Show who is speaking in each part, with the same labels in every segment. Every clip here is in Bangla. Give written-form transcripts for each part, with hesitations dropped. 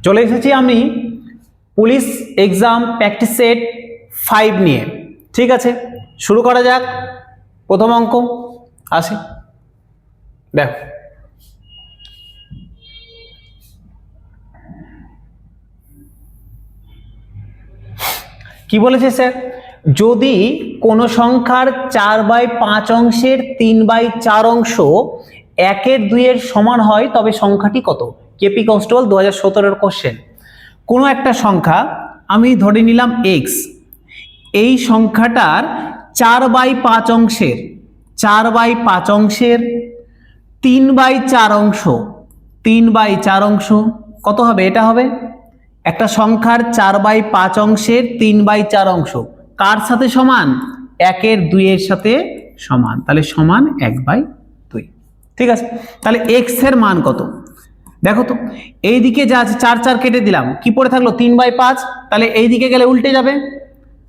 Speaker 1: চলে এসেছি আমি পুলিশ এক্সাম প্র্যাকটিস সেট 5 নিয়ে। ঠিক আছে, শুরু করা যাক। প্রথম অঙ্ক আসি, দেখো কি বলেছে স্যার, যদি কোনো সংখ্যার 4/5 অংশের 3/4 অংশ 1/2 সমান হয় তবে সংখ্যাটি কত? KP constable 2017 question. কোনো একটা সংখ্যা আমি ধরে নিলাম x, এই সংখ্যাটার 4/5 অংশের 3/4 অংশ 3/4 অংশ কত হবে? এটা হবে একটা সংখ্যার 4/5 অংশের 3/4 অংশ কার সাথে সমান? 1/2 সাথে সমান, তাহলে সমান 1/2। ঠিক আছে, তাহলে x এর মান কত? দেখো তো, এইদিকে যা আছে 4 4 কেটে দিলাম, কি পড়ে থাকলো? 3/5। তাহলে এইদিকে গেলে উল্টে যাবে,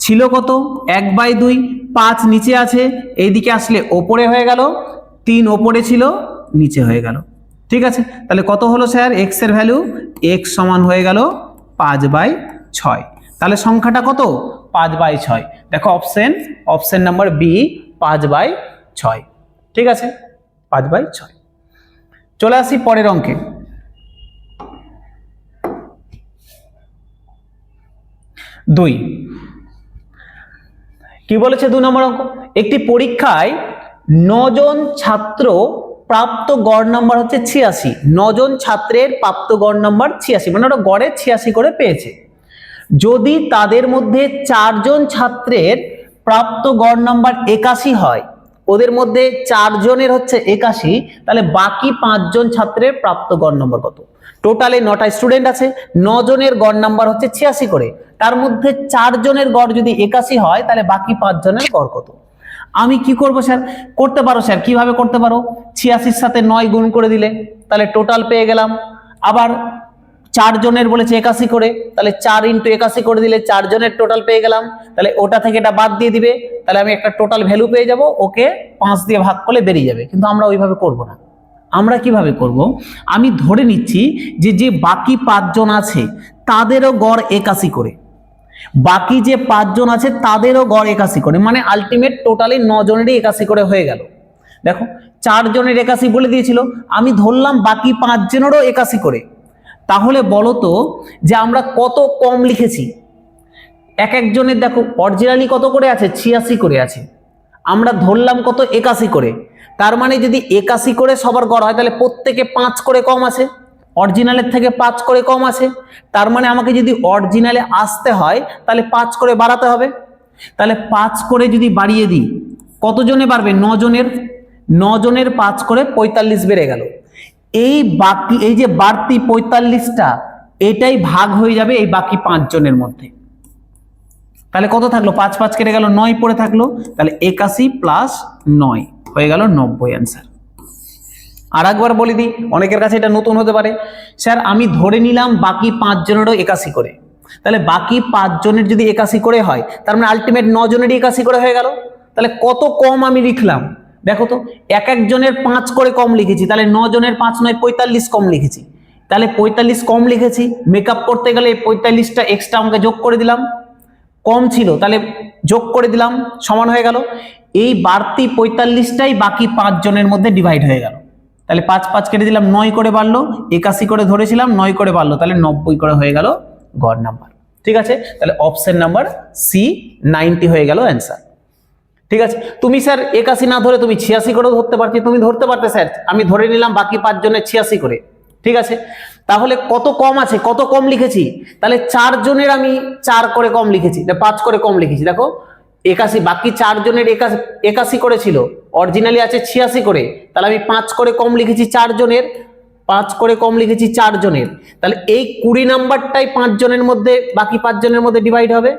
Speaker 1: ছিল কত? 1/2। 5 নিচে আছে, এইদিকে আসলে ওপরে হয়ে গেল, 3 ওপরে ছিল নিচে হয়ে গেল। ঠিক আছে, তাহলে কত হলো স্যার x এর ভ্যালু? x সমান হয়ে গেল 5/6। তাহলে সংখ্যাটা কত? 5/6। দেখো অপশন নাম্বার বি 5/6। ঠিক আছে, 5/6। চলে আসি পরের অঙ্কে। দুই, কি বলেছে 2 নম্বর অঙ্ক? একটি পরীক্ষায় 9 জন ছাত্র প্রাপ্ত গড় নাম্বার হচ্ছে 86। 9 জন ছাত্রের প্রাপ্ত গড় নাম্বার 86, মানে ওরা গড়ে 86 করে পেয়েছে। যদি তাদের মধ্যে 4 জন ছাত্রের প্রাপ্ত গড় নাম্বার 81 হয়, ওদের মধ্যে 4 জনের হচ্ছে 81, তাহলে বাকি 5 জন ছাত্রের প্রাপ্ত গড় নাম্বার কত? টোটালে 9টা স্টুডেন্ট আছে, 9 জনের গড় নাম্বার হচ্ছে 86 করে, তার মধ্যে 4 জনের গড় যদি 81 হয় তাহলে বাকি 5 জনের গড় কত? আমি কি করব স্যার? করতে পারো স্যার, কিভাবে করতে পারো? 86 সাথে 9 গুণ করে দিলে তাহলে টোটাল পেয়ে গেলাম। আবার 4 জনের বলেছে 81 করে, তাহলে 4 × 81 করে দিলে 4 জনের টোটাল পেয়ে গেলাম। তাহলে ওটা থেকে এটা বাদ দিয়ে দিবে, তাহলে আমি একটা টোটাল ভ্যালু পেয়ে যাব, ওকে 5 দিয়ে ভাগ করলে বেরিয়ে যাবে। কিন্তু আমরা ওইভাবে করব না। আমরা কিভাবে করব? আমি ধরে নিচ্ছি যে বাকি 5 জন আছে তাদেরও গড় 81 করে, বাকি যে 5 জন আছে তাদেরও গড় 81 করে, মানে আলটিমেট টোটালি 9 জনেরই 81 করে হয়ে গেল। দেখো 4 জনের 81 বলে দিয়েছিল, আমি ধরলাম বাকি 5 জনেরও 81 করে। তাহলে বলো তো যে আমরা কত কম লিখেছি? এক একজনের দেখো অরিজিনালি কত করে আছে? 86 করে আছে, আমরা ধরলাম কত? 81 করে। তার মানে যদি 81 করে সবার গড় হয় তাহলে প্রত্যেকে 5 করে কম আছে, অরিজিনালের থেকে 5 করে কম আছে। তার মানে আমাকে যদি অরিজিনালে আসতে হয় তাহলে 5 করে বাড়াতে হবে। তাহলে 5 করে যদি বাড়িয়ে দিই কত জনে বাড়বে? 9 জনের। 9 জনের 5 করে 45 বেড়ে গেল। এই যে বাড়তি 45টা, এটাই ভাগ হয়ে যাবে এই বাকি 5 জনের মধ্যে। তাহলে কত থাকলো? 5 5 কেটে গেল, 9 পড়ে থাকলো, তাহলে 81 + 9 হয়ে গেল 90 অ্যান্সার। আর একবার বলে দিই, অনেকের কাছে এটা নতুন হতে পারে। স্যার আমি ধরে নিলাম বাকি 5 জনেরও 81 করে, তাহলে বাকি 5 জনের যদি 81 করে হয় তার মানে আলটিমেট 9 জনেরই 81 করে হয়ে গেল। তাহলে কত কম আমি লিখলাম দেখো তো, এক একজনের 5 করে কম লিখেছি, তাহলে 9 জনের 5 9 45 কম লিখেছি। তাহলে 45 কম লিখেছি, মেকআপ করতে গেলে 45টা এক্সট্রা আমাকে যোগ করে দিলাম, কম ছিল তাহলে যোগ করে দিলাম, সমান হয়ে গেল। এই বাড়তি 45টাই বাকি 5 জনের মধ্যে ডিভাইড হয়ে গেল। তাহলে 5 5 কেটে দিলাম, 9 করে বাড়লো, 81 করে ধরেছিলাম, 9 করে বাড়লো, তাহলে 90 করে হয়ে গেল গড় নাম্বার। ঠিক আছে, তাহলে অপশন নাম্বার সি 90 হয়ে গেল অ্যান্সার। ঠিক আছে, তুমি স্যার 81 না ধরে তুমি 86 করে ধরতে পারছি, তুমি ধরতে পারতে স্যার, আমি ধরে নিলাম বাকি 5 জনের 86 করে। ঠিক আছে, তাহলে কত কম আছে, কত কম লিখেছি? তাহলে 4 জনের আমি 4 করে কম লিখেছি, 5 করে কম লিখেছি। দেখো 81, বাকি 4 জনের 81 করে ছিল, অরিজিনালি আছে 86 করে, তাহলে আমি 5 করে কম লিখেছি 4 জনের, 5 করে কম লিখেছি 4 জনের। তাহলে এই 20 নাম্বারটাই 5 জনের মধ্যে, বাকি 5 জনের মধ্যে ডিভাইড হবে।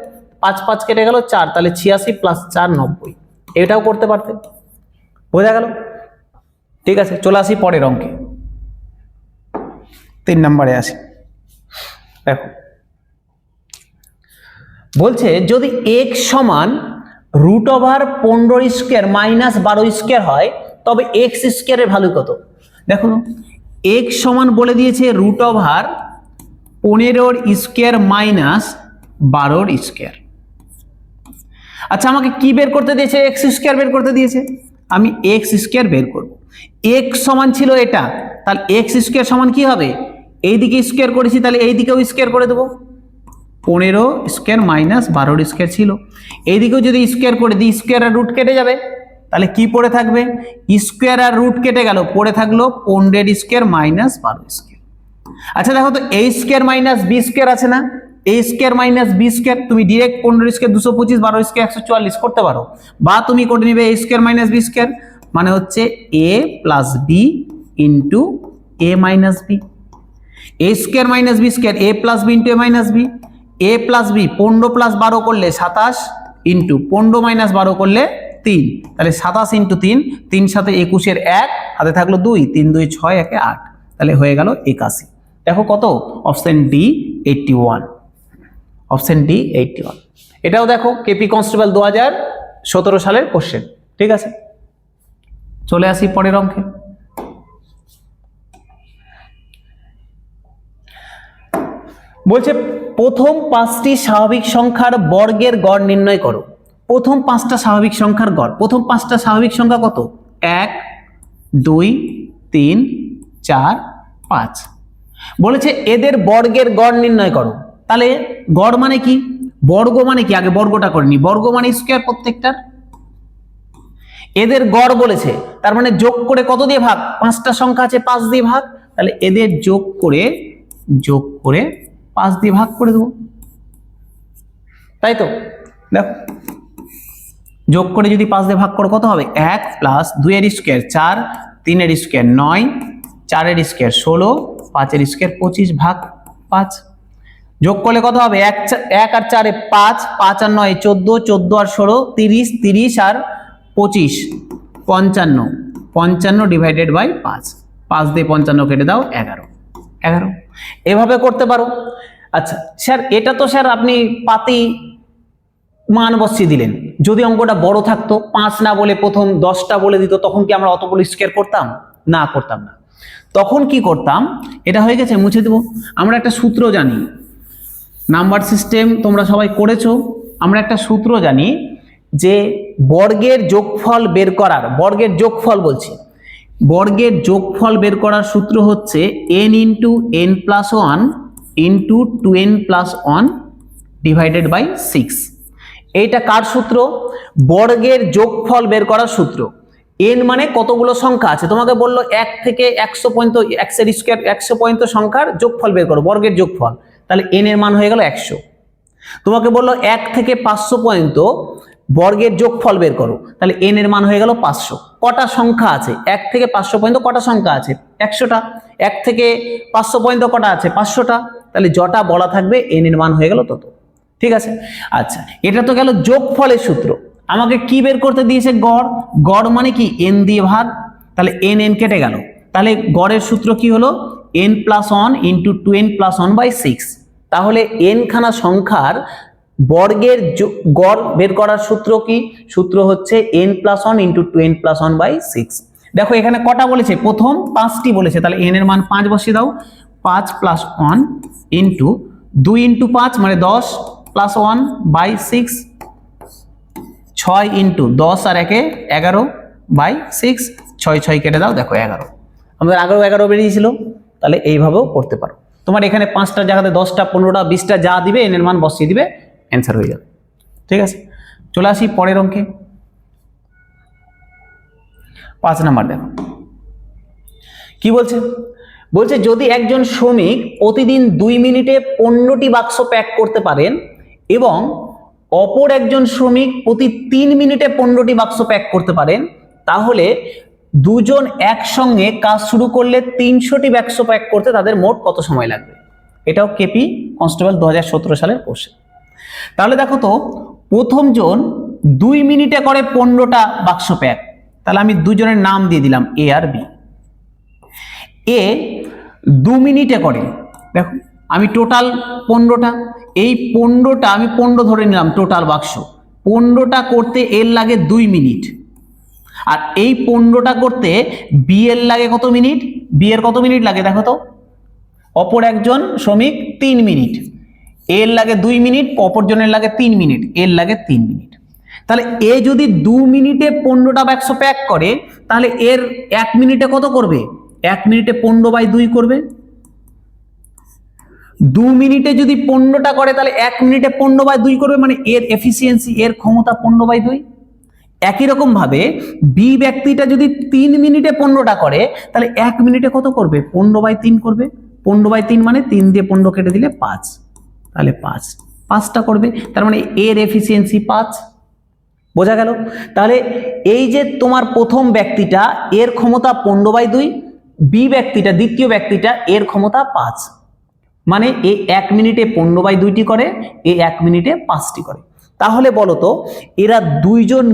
Speaker 1: 5 5 কেটে গেল 4, তাহলে 86 + 4 90। এটাও করতে পারতে, বোঝা গেল? ঠিক আছে, চলে আসি পরের অঙ্কে। 3 নম্বরে আসি। দেখো বলছে যদি x সমান √15² - 12² হয় তবে x² এর ভ্যালু কত? দেখো x সমান বলে দিয়েছে √15² 15 স্কোয়ার মাইনাস 12 স্কোয়ার। আচ্ছা আমাকে কি বের করতে দিয়েছে? এক্স স্কোয়ার বের করতে দিয়েছে। আমি এক্স স্কোয়ার বের করব। এক্স সমান ছিল এটা, তাহলে এক্স স্কোয়ার সমান কি হবে? এইদিকে স্কোয়ার করেছি, তাহলে এইদিকেও স্কোয়ার করে দেবো। 15 স্কোয়ার মাইনাস 12 স্কোয়ার ছিল, এইদিকেও যদি স্কোয়ার করে দিই স্কোয়ার আর রুট কেটে যাবে, তাহলে কি পড়ে থাকবে? স্কোয়ার আর রুট কেটে গেল, পড়ে থাকলো 15 স্কোয়ার মাইনাস 12 স্কোয়ার। আচ্ছা দেখো তো a square minus B square আছে না? a square minus B square তুমি ডিরেক্ট 15 স্কোয়ার 225, 12 স্কোয়ার 144 করতে পারো, বা তুমি করে নিবে a square minus B square, মানে হচ্ছে a plus B into A minus B. A square minus B square A plus B into A minus B. A plus B 15 plus 12 করলে 27 ইন্টু 15 মাইনাস 12 করলে 3, তাহলে 27 ইন্টু 3, 3 সাথে 21 এর 1, হাতে থাকলো 2, 3 2 6 1 8, তাহলে হয়ে গেল 81। দেখো কত? Option D 81, option D 81। এটাও দেখো কেপি কনস্টেবল 2017 সালের কোশ্চেন। ঠিক আছে, চলে আসি পরের অঙ্কে। বলছে প্রথম 5টি স্বাভাবিক সংখ্যার বর্গের গড় নির্ণয় করো। প্রথম 5টা স্বাভাবিক সংখ্যার গড়। প্রথম 5টা স্বাভাবিক সংখ্যা কত? 1 2 3 4 5। বলেছে এদের বর্গের গড় নির্ণয় করো। তাহলে গড় মানে কি? বর্গ মানে কি? আগে বর্গটা করে নি। বর্গ মানে স্কয়ার প্রত্যেকটার। এদের গড় বলেছে, তার মানে যোগ করে কত দিয়ে ভাগ? 5টা সংখ্যা আছে 5 দিয়ে ভাগ, তাহলে এদের যোগ করে 5 দিয়ে ভাগ করে দেবো, তাই তো? দেখো যোগ করে যদি 5 দিয়ে ভাগ করো কত হবে? 1 প্লাস 2 এর স্কয়ার 4, 3 এর স্কয়ার 9, 4 এর স্কয়ার 16, 5 এর স্কয়ার 25 ভাগ 5। যোগ করলে কত হবে? 1 আর 4 এ 5, 5 আর 9 14, 14 আর 16 30, 30 আর 25 55, 55 ডিভাইডেড বাই 5, 5 দিয়ে 55 কেটে দাও 11। এভাবে করতে পারো। আচ্ছা স্যার এটা তো স্যার আপনি পাতি মান বসিয়ে দিলেন, যদি অঙ্কটা বড় থাকতো 5 না বলে প্রথম 10টা বলে দিত, তখন কি আমরা অতগুলো স্কয়ার করতাম? না, করতাম না। তখন কি করতাম? এটা হয়ে গেছে, মুছে দেব। আমরা একটা সূত্র জানি, নাম্বার সিস্টেম তোমরা সবাই করেছো। আমরা একটা সূত্র জানি যে বর্গের যোগফল বের করার, বর্গের যোগফল বলছি, বর্গের যোগফল বের করার সূত্র হচ্ছে n into n plus 1 into 2n plus 1 divided by 6। এইটা কার সূত্র? বর্গের যোগফল বের করার সূত্র। n মানে কতগুলো সংখ্যা আছে, তোমাকে বললো 1 থেকে 100 পর্যন্ত x এর স্কয়ার 100 পর্যন্ত সংখ্যার যোগফল বের করো, বর্গের যোগফল, তাহলে n এর মান হয়ে গেল 100। তোমাকে বললো 1 থেকে 500 পর্যন্ত বর্গের যোগফল বের করো, তাহলে n এর মান হয়ে গেল 500। কটা সংখ্যা আছে? 1 থেকে 500 পর্যন্ত কটা সংখ্যা আছে? 100টা। 1 থেকে 500 পর্যন্ত কটা আছে? 500টা। তাহলে যটা বলা থাকবে n এর মান হয়ে গেল তত। ঠিক আছে, আচ্ছা এটা তো গেল যোগফলের সূত্র। আমাকে কি বের করতে দিয়েছে? গড়। গড় মানে কি? n দিয়ে ভাগ, তাহলে n কেটে গেল, তাহলে গড়ের সূত্র কি হলো? n plus 1 into 2n plus 1 by 6। তাহলে n খানা সংখ্যার বর্গের গড় বের করার সূত্র কি? সূত্র হচ্ছে n plus 1 into 2n plus 1 by 6। দেখো এখানে কটা বলেছে? প্রথম 5টি বলেছে, তাহলে n এর মান 5 বসিয়ে দাও। 5 প্লাস 1 ইন্টু 2 ইন্টু 5 মানে 10 প্লাস 1 বাই 6, 6 ইন্টু 10 আর 1 11 বাই 6, 6 6 কেটে দাও, দেখো 11। আমাদের আগেও 11 বেরিয়েছিল, তাহলে এইভাবেও করতে পারো। তোমার এখানে 5টার জায়গাতে 10টা 15টা 20টা যা দিবে n এর মান বসিয়ে দিবে, অ্যান্সার হয়ে যাবে। ঠিক আছে, চলে আসি পরের অঙ্কে। 5 নাম্বার দেখো কি বলছে। বলছে যদি একজন শ্রমিক প্রতিদিন 2 মিনিটে 15টি বাক্স প্যাক করতে পারেন এবং অপর একজন শ্রমিক প্রতি 3 মিনিটে 15টি বাক্স প্যাক করতে পারেন, তাহলে দুজন একসঙ্গে কাজ শুরু করলে 300টি বাক্স প্যাক করতে তাদের মোট কত সময় লাগবে? এটাও কেপি কনস্টেবল 2017 সালের কোশ্চেন। তাহলে দেখো তো, প্রথম জন 2 মিনিটে করে 15টা বাক্স প্যাক, তাহলে আমি দুজনের নাম দিয়ে দিলাম এ আর বি। এ 2 মিনিটে করে, দেখো আমি টোটাল 15টা, এই 15টা আমি 15 ধরে নিলাম টোটাল বাক্স। 15টা করতে এর লাগে 2 মিনিট, আর এই 15টা করতে বি এর লাগে কত মিনিট? বি এর কত মিনিট লাগে দেখো তো, অপর একজন শ্রমিক 3 মিনিট, এর লাগে 2 মিনিট, অপরজনের লাগে 3 মিনিট, এর লাগে 3 মিনিট। তাহলে এ যদি 2 মিনিটে 15টা বাক্স প্যাক করে, তাহলে এর 1 মিনিটে কত করবে? 1 মিনিটে 15/2 করবে। 2 মিনিটে যদি 15টা করে, তাহলে 1 মিনিটে 15/2 করবে, মানে এর এফিসিয়েন্সি, এর ক্ষমতা 15/2। একই রকম ভাবে বি ব্যক্তিটা যদি 3 মিনিটে 15টা করে, তাহলে 1 মিনিটে কত করবে? 15/3 করবে। 15/3 মানে 3 দিয়ে 15 কেটে দিলে 5, তাহলে 5টা করবে। তার মানে এর এফিসিয়েন্সি 5। বোঝা গেল? তাহলে এই যে তোমার প্রথম ব্যক্তিটা, এর ক্ষমতা 15/2, বি ব্যক্তিটা, দ্বিতীয় ব্যক্তিটা, এর ক্ষমতা 5, মানে এ 1 মিনিটে 15/2টি করে, এ 1 মিনিটে 5টি করে। তাহলে বলো তো, এরা দুইজন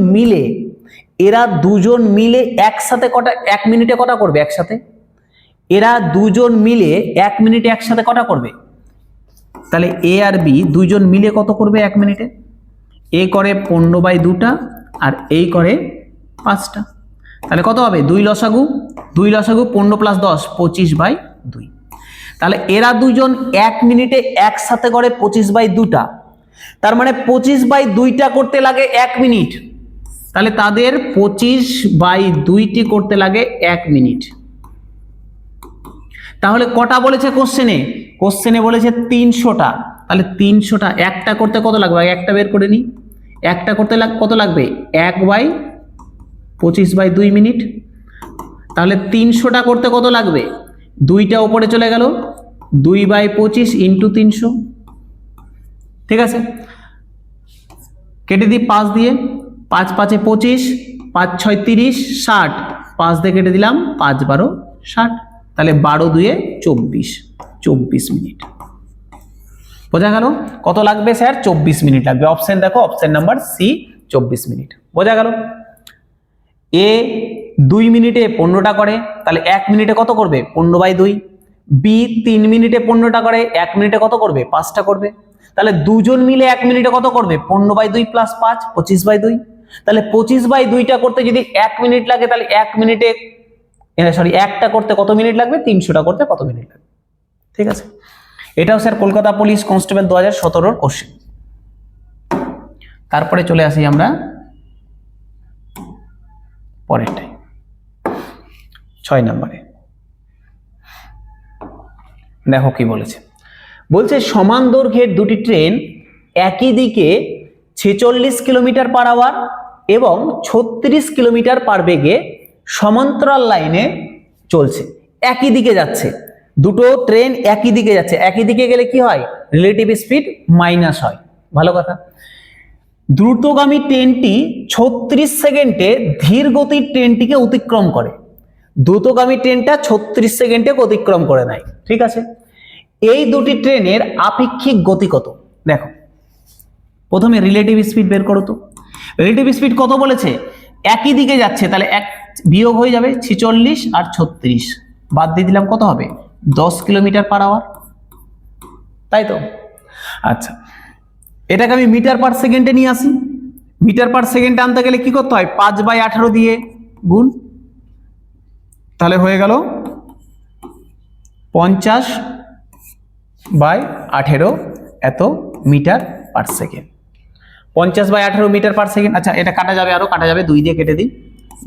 Speaker 1: মিলে একসাথে কটা, 1 মিনিটে কটা করবে একসাথে? এরা দুজন মিলে 1 মিনিটে একসাথে কটা করবে? তাহলে এ আর বি দুইজন মিলে কত করবে 1 মিনিটে? এ করে 15/2টা আর এই করে 5টা। তাহলে কত হবে? 2 লসাগু 15 + 10 25/2। তাহলে এরা দুজন 1 মিনিটে একসাথে করে 25/2টা, তার মানে 25/2টা করতে লাগে 1 মিনিট। তাহলে তাদের 25/2টি করতে লাগে 1 মিনিট। তাহলে কটা বলেছে কোশ্চেনে বলেছে 300টা। তাহলে 300টা, একটা করতে কত লাগবে? একটা বের করে নি। একটা করতে কত লাগবে? 1/25/2 মিনিট। তাহলে 300টা করতে কত লাগবে? 2টা উপরে চলে গেল, 2/25 × 300। ঠিক আছে, কেটে দিই 5 দিয়ে। 5 × 5 = 25, 5 × 6 = 30, 60, 5 দিয়ে কেটে দিলাম, 5 × 12 = 60। তাহলে 12 × 2 = 24 মিনিট। বোঝা গেল? কত লাগবে স্যার? 24 মিনিট লাগবে। অপশন দেখো, অপশন নাম্বার সি 24 মিনিট। বোঝা গেল? এ 2 মিনিটে 15টা করে, তাহলে 1 মিনিটে কত করবে? 15/2। বি 3 মিনিটে 15টা করে, 1 মিনিটে কত করবে? 5টা করবে। তাহলে দুজন মিলে 1 মিনিটে কত করবে? 15/2 + 5 25/2। তাহলে 25/2টা করতে যদি 1 মিনিট লাগে, তাহলে 1 মিনিটে একটা করতে কত মিনিট লাগবে? 300টা করতে কত মিনিট লাগবে? ঠিক আছে, এটাও sir Kolkata police constable 2017 question. তারপরে চলে আসি আমরা পরেরটাই, 6 নম্বরে। দেখো কি বলেছে। বলছে সমান দৈর্ঘ্যের দুটি ট্রেন একই দিকে 46 কিমি/আওয়ার এবং 36 কিমি/বেগে সমান্তরাল লাইনে চলছে। একই দিকে যাচ্ছে, দুটো ট্রেন একই দিকে যাচ্ছে। একই দিকে গেলে কি হয়? রিলেটিভ স্পিড মাইনাস হয়। ভালো কথা। দ্রুতগামী ট্রেনটি 36 সেকেন্ডে ধীর গতির ট্রেনটিকে অতিক্রম করে। দ্রুতগামী ট্রেনটা 36 সেকেন্ডে অতিক্রম করে নেয়। ঠিক আছে, এই দুটি ট্রেনের আপেক্ষিক গতি কত? দেখো, প্রথমে রিলেটিভ স্পিড বের করো তো। রিলেটিভ স্পিড কত বলেছে? একই দিকে যাচ্ছে, তাহলে এক বিয়োগ হয়ে যাবে 46 আর 36, বাদ দিয়ে দিলাম, কত হবে? 10 কিমি/আওয়ার। তাই তো? আচ্ছা, এটাকে আমি মিটার/সেকেন্ডে নিয়ে আসি। মিটার/সেকেন্ডে আনতে গেলে কি করতে হয়? 5/18 দিয়ে গুণ, তাহলে হয়ে গেল 50/18 এত মিটার/সেকেন্ড। 50/18 মিটার/সেকেন্ড। আচ্ছা, এটা কাটা যাবে, আরো কাটা যাবে, 2 দিয়ে কেটে দিই।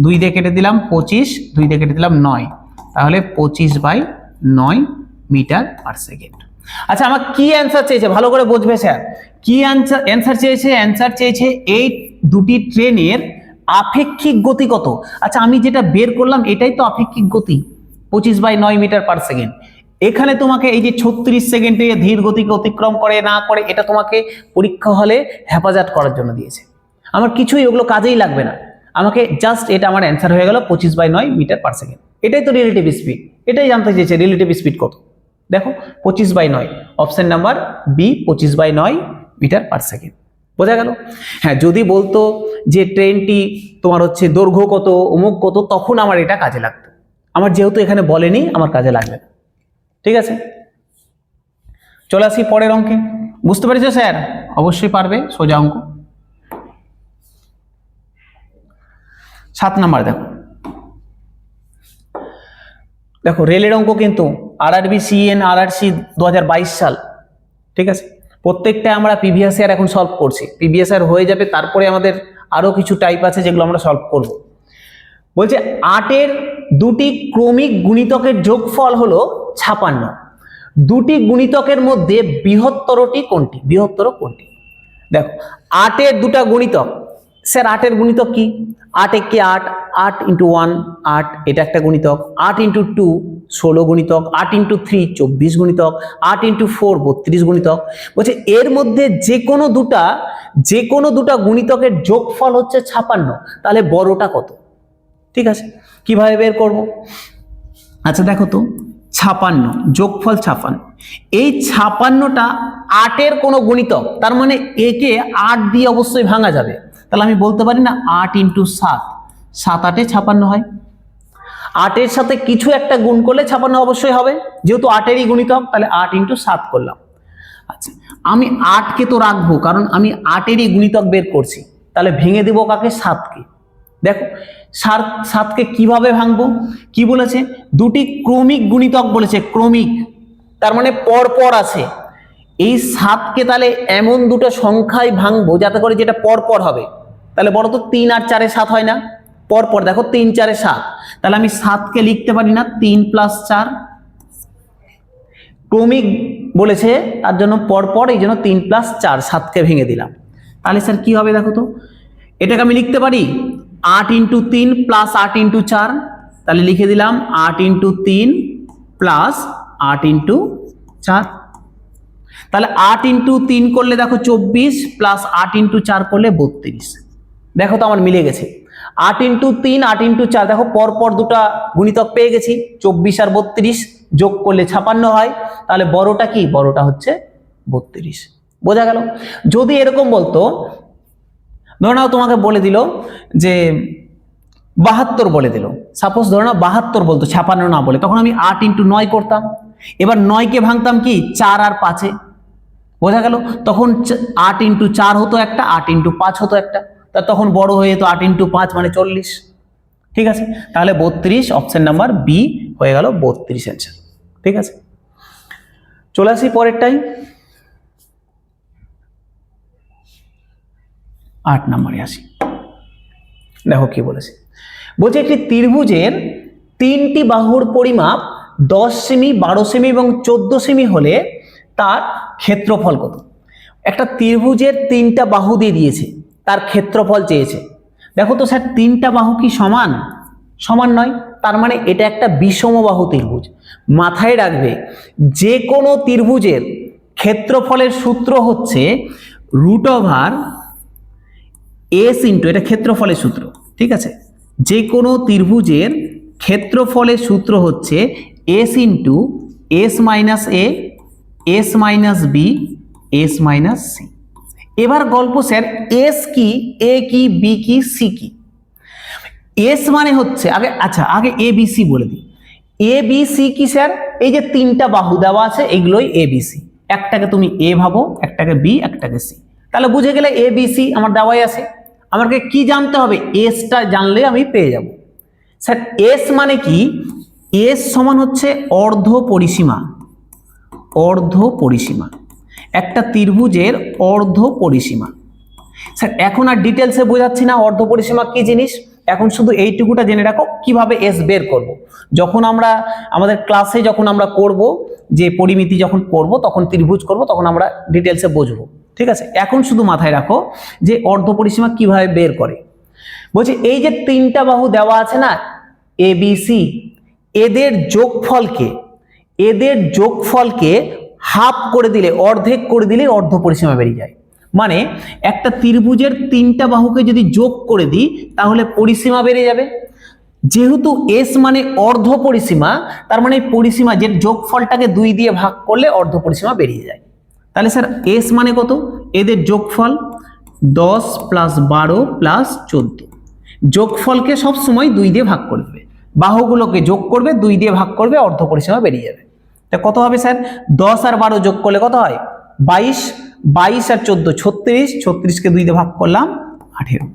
Speaker 1: 2 দিয়ে কেটে দিলাম 25, 2 দিয়ে কেটে দিলাম 9, তাহলে 25/9 মিটার/সেকেন্ড। আচ্ছা, আমার কি অ্যান্সার চেয়েছে? ভালো করে বুঝবে স্যার, কি অ্যান্সার চেয়েছে? অ্যান্সার চেয়েছে এই দুটি ট্রেনের আপেক্ষিক গতি কত। আচ্ছা, আমি যেটা বের করলাম এটাই তো আপেক্ষিক গতি, 25/9 মিটার/সেকেন্ড। এখানে তোমাকে এই যে 36 সেকেন্ডে ধীর গতিকে অতিক্রম করে না করে, এটা তোমাকে পরীক্ষা হলে হেফাজত করার জন্য দিয়েছে। আমার কিছুই ওগুলো কাজেই লাগবে না, আমাকে জাস্ট এটা আমার অ্যান্সার হয়ে গেল 25/9 মিটার/সেকেন্ড। এটাই তো রিলেটিভ স্পিড, এটাই জানতে চেয়েছে রিলেটিভ স্পিড কত। দেখো 25/9, অপশন নাম্বার বি 25/9 মিটার/সেকেন্ড। বোঝা গেল? হ্যাঁ, যদি বলতো যে ট্রেনটি তোমার হচ্ছে দৈর্ঘ্য কত, অমুক কত, তখন আমার এটা কাজে লাগতো। আমার যেহেতু এখানে বলেনি, আমার কাজে লাগবে না। ঠিক আছে, চলে আসি পরের অঙ্কে। বুঝতে পেরেছো স্যার? অবশ্যই পারবে, সোজা অঙ্ক। 7 নাম্বার দেখো। দেখো রেলের অঙ্ক কিন্তু আরআরবি সিএন আরআরসি 2022 সাল, ঠিক আছে, প্রত্যেকটা আমরা প্রিভিয়াস ইয়ার এখন সলভ করছি, প্রিভিয়াস ইয়ার হয়ে যাবে, তারপরে আমাদের আরো কিছু টাইপ আছে যেগুলো আমরা সলভ করব। বলছে 8-এর দুটি ক্রমিক গুণিতকের যোগফল হলো 56। দুটি গুণিতকের মধ্যে বৃহত্তরটি কোনটি? বৃহত্তর কোনটি? দেখো 8-এর দুটা গুণিতক, স্যার 8-এর গুণিতক কি? 8 একে 8, 8 × 1 8, এটা একটা গুণিতক। 8 × 2 16 গুণিতক। 8 × 3 24 গুণিতক। 8 × 4 32 গুণিতক। বলছে এর মধ্যে যে কোনো দুটা গুণিতকের যোগফল হচ্ছে 56, তাহলে বড়টা কত? ঠিক আছে, কিভাবে বের করব? আচ্ছা দেখো তো 56 যোগফল 56, এই 56টা 8-এর কোনো গুণিতক, তার মানে একে 8 দিয়ে অবশ্যই ভাঙা যাবে। তাহলে আমি বলতে পারি না 8 × 7, 7 8 56 হয়। 8-এর সাথে কিছু একটা গুণ করলে 56 অবশ্যই হবে, যেহেতু 8-এরই গুণিতক, তাহলে 8 × 7 করলাম। আচ্ছা আমি 8কে তো রাখবো, কারণ আমি 8-এরই গুণিতক বের করছি, তাহলে ভেঙে দেবো কাকে? 7কে। দেখো 7কে কিভাবে ভাঙবো? কি বলেছে? দুটি ক্রমিক গুণিতক বলেছে, ক্রমিক, তার মানে পর পর আছে। এই 7কে তাহলে এমন দুটো সংখ্যায় ভাঙবো যাতে করে যেটা পর পর হবে। তাহলে বলো তো 3 আর 4 7 হয় না? পর পর দেখো 3 4 7, তাহলে আমি 7কে লিখতে পারি না 3 + 4, ক্রমিক বলেছে তার জন্য পর পর, এই জন্য 3 + 4, 7কে ভেঙে দিলাম। তাহলে স্যার কি হবে দেখো তো, এটাকে আমি লিখতে পারি 8 × 3 + 8 × 4, তাহলে লিখে দিলাম 8 × 3 + 8 × 4। তাহলে 8 × 3 করলে দেখো 24 + 8 × 4 করলে 32। দেখো তো আমার মিলে গেছে। 8 × 3 8 × 4, দেখো পরপর দুটা গুণিতক পেয়ে গেছি, 24 আর 32 যোগ করলে 56 হয়। তাহলে বড়টা কি? বড়টা হচ্ছে 32। বোঝা গেল? যদি এরকম বলতো, ধরে নাও তোমাকে বলে দিল যে 72 বলে দিল, সাপোজ ধরে নাও 72 বলতো, 56 না বলে, তখন আমি 8 × 9 করতাম। এবার 9কে ভাঙতাম কি? 4 আর 5-এ। বোঝা গেল? তখন 8 × 4 হতো একটা, 8 × 5 হতো একটা, তা তখন বড় হয়ে যেত 8 × 5 মানে 40। ঠিক আছে, তাহলে 32, অপশন নাম্বার বি হয়ে গেল 32 অ্যান্সার। ঠিক আছে, চলে আসি পরেরটাই, 8 নম্বরে আসি। দেখো কি বলেছে, বলছে একটি ত্রিভুজের 3টি বাহুর পরিমাপ 10 সেমি, 12 সেমি এবং 14 সেমি হলে তার ক্ষেত্রফল কত? একটা ত্রিভুজের 3টা বাহু দিয়ে দিয়েছে, তার ক্ষেত্রফল চেয়েছে। দেখো তো স্যার 3টা বাহু কি সমান? সমান নয়, তার মানে এটা একটা বিষমবাহু ত্রিভুজ। মাথায় রাখবে, যে কোনো ত্রিভুজের ক্ষেত্রফলের সূত্র হচ্ছে √S × এটা ক্ষেত্রফলের সূত্র। ঠিক আছে, যে কোনো ত্রিভুজের ক্ষেত্রফলের সূত্র হচ্ছে S × S - A S - B S - C। এবার গল্প স্যার, S কি, A কি, B কি, C কি? S মানে হচ্ছে আগে ABC বলে দিই। ABC কি স্যার? এই যে 3টা বাহু দেওয়া আছে, এগুলোই ABC। একটাকে তুমি A ভাবো, একটাকে B, একটাকে C। তাহলে বুঝে গেলে ABC আমার দেওয়াই আছে। আমাকে কি জানতে হবে? এসটা জানলে আমি পেয়ে যাব। স্যার এস মানে কি? এস সমান হচ্ছে অর্ধ পরিসীমা। অর্ধ পরিসীমা, একটা ত্রিভুজের অর্ধ পরিসীমা। স্যার এখন আর ডিটেলসে বোঝাচ্ছি না অর্ধ পরিসীমা কি জিনিস, এখন শুধু এইটুকুটা জেনে রাখো কিভাবে এস বের করব। যখন আমরা আমাদের ক্লাসে যখন আমরা করব, যে পরিমিতি যখন করব, তখন ত্রিভুজ করব, তখন আমরা ডিটেলসে বুঝবো। ঠিক আছে, এখন শুধু মাথায় রাখো যে অর্ধ পরিসীমা কিভাবে বের করে। বলছি এই যে 3টা বাহু দেওয়া আছে না, এ বি সি, এদের যোগফলকে হাফ করে দিলে, অর্ধেক করে দিলে অর্ধ পরিসীমা বেরিয়ে যায়। মানে একটা ত্রিভুজের 3টা বাহুকে যদি যোগ করে দিই তাহলে পরিসীমা বেড়ে যাবে। যেহেতু এস মানে অর্ধ পরিসীমা, তার মানে পরিসীমা যে যোগফলটাকে 2 দিয়ে ভাগ করলে অর্ধ পরিসীমা বেরিয়ে যায়। তাহলে স্যার এস মানে কত? এদের যোগফল 10 + 12 + 14। যোগফলকে সব সময় 2 দিয়ে ভাগ করে দেবে, বাহুগুলোকে যোগ করবে, 2 দিয়ে ভাগ করবে, অর্ধ পরিসীমা বেরিয়ে যাবে। তা কত হবে স্যার? 10 আর 12 যোগ করলে কত হয়? 22, 22 আর 14 36, 36কে 2 দিয়ে ভাগ করলাম 18।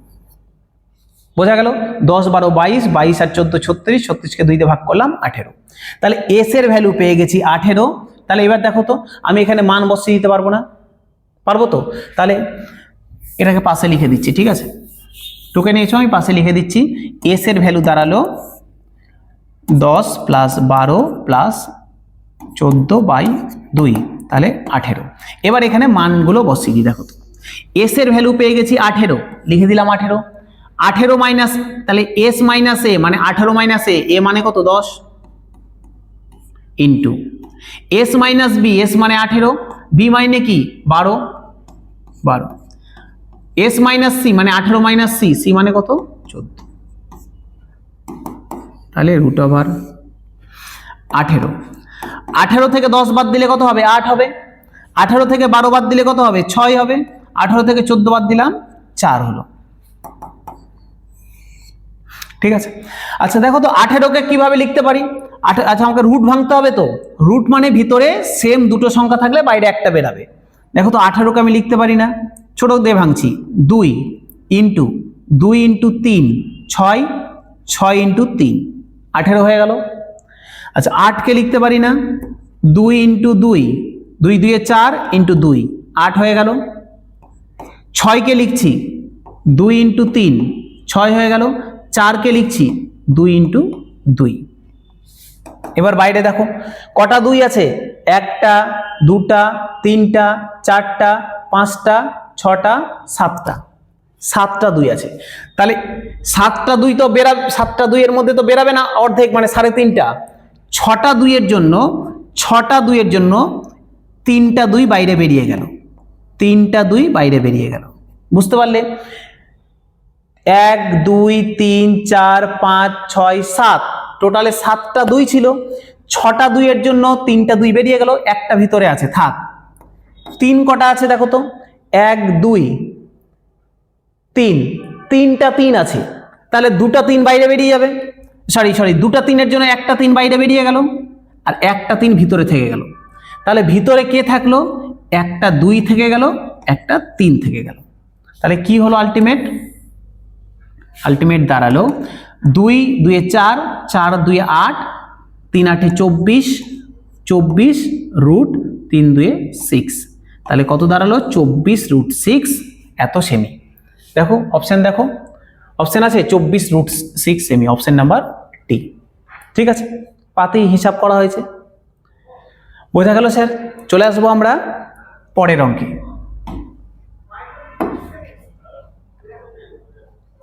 Speaker 1: বোঝা গেল? 10 12 22, 22 আর 14 36, 36কে 2 দিয়ে ভাগ করলাম 18। তাহলে এস এর ভ্যালু পেয়ে গেছি 18। তাহলে এবার দেখো তো আমি এখানে মান বসিয়ে দিতে পারবো না? পারবো তো? তাহলে এটাকে পাশে লিখে দিচ্ছি, ঠিক আছে? টুকে নিয়েছো, আমি পাশে লিখে দিচ্ছি। এস এর ভ্যালু দাঁড়ালো 10 + 12 + 14/2, তাহলে 18। এবার এখানে মানগুলো বসিয়ে দিই। দেখো তো এস এর ভ্যালু পেয়ে গেছি 18, লিখে দিলাম 18। 18 মাইনাস, তাহলে এস মাইনাস এ মানে 18 মাইনাস এ মানে কত? 10 into S minus B, S মানে 18, বি মানে কি? 12, এস মাইনাস সি মানে 18 মাইনাস সি, সি মানে কত? 14। তাহলে √18। 18 থেকে 10 বাদ দিলে কত হবে? 8 হবে। 18 থেকে 12 বাদ দিলে কত হবে? 6 হবে। 18 থেকে 14 বাদ দিলাম 4 হলো। ঠিক আছে? আচ্ছা দেখো তো 18কে কিভাবে লিখতে পারি? আচ্ছা আমাকে রুট ভাঙতে হবে তো। রুট মানে ভিতরে সেম দুটো সংখ্যা থাকলে বাইরে একটা বেরাবে। দেখো তো 18কে আমি লিখতে পারি না? ছোট দিয়ে ভাঙছি। 2 ইন্টু 2 ইন্টু 3 6, 6 ইন্টু 3 18 হয়ে গেল। আচ্ছা 8কে লিখতে পারি না? 2 ইন্টু 2, 2 2 4 ইন্টু 2 8 হয়ে গেল। 6কে লিখছি 2 ইন্টু 3 6 হয়ে গেল। 4কে লিখছি 2 ইন্টু 2। এবার বাইরে দেখো কটা 2 আছে? 1টা 2টা 3টা 4টা 5টা 6টা 7টা, 7টা 2 আছে। তাহলে 7টা 2 তো বেরাবে, 7টা 2 এর মধ্যে তো বেরাবে না অর্ধেক মানে 3.5টা। 6টা 2 এর জন্য, 6টা 2 এর জন্য 3টা 2 বাইরে বেরিয়ে গেল, 3টা 2 বাইরে বেরিয়ে গেল। বুঝতে পারলে? 1 2 3 4 5 6 7, টোটালে 7টা 2 ছিল। 6টা 2 এর জন্য 3টা 2 বেরিয়ে গেল, একটা ভিতরে আছে, থাক। 3 কটা আছে দেখো তো? 1 2 3, 3টা 3 আছে। তাহলে 2টা 3 বাইরে বেরিয়ে যাবে। সরি 2টা 3 এর জন্য একটা 3 বাইরে বেরিয়ে গেল আর একটা 3 ভিতরে থেকে গেল। তাহলে ভিতরে কে থাকলো? একটা 2 থেকে গেল, একটা 3 থেকে গেল। তাহলে কি হলো আলটিমেট? আলটিমেট দাঁড়ালো 2 2 4, 4 2 8, 3 8 24, 24 √3 2 6। তাহলে কত দাঁড়ালো? 24 √6 এত সেমি। দেখো অপশন, দেখো অপশন আছে 24 √6 সেমি, অপশন নাম্বার ডি। ঠিক আছে, পাতেই হিসাব করা হয়েছে। বোঝা গেল স্যার? চলে আসবো আমরা পরের অঙ্কে।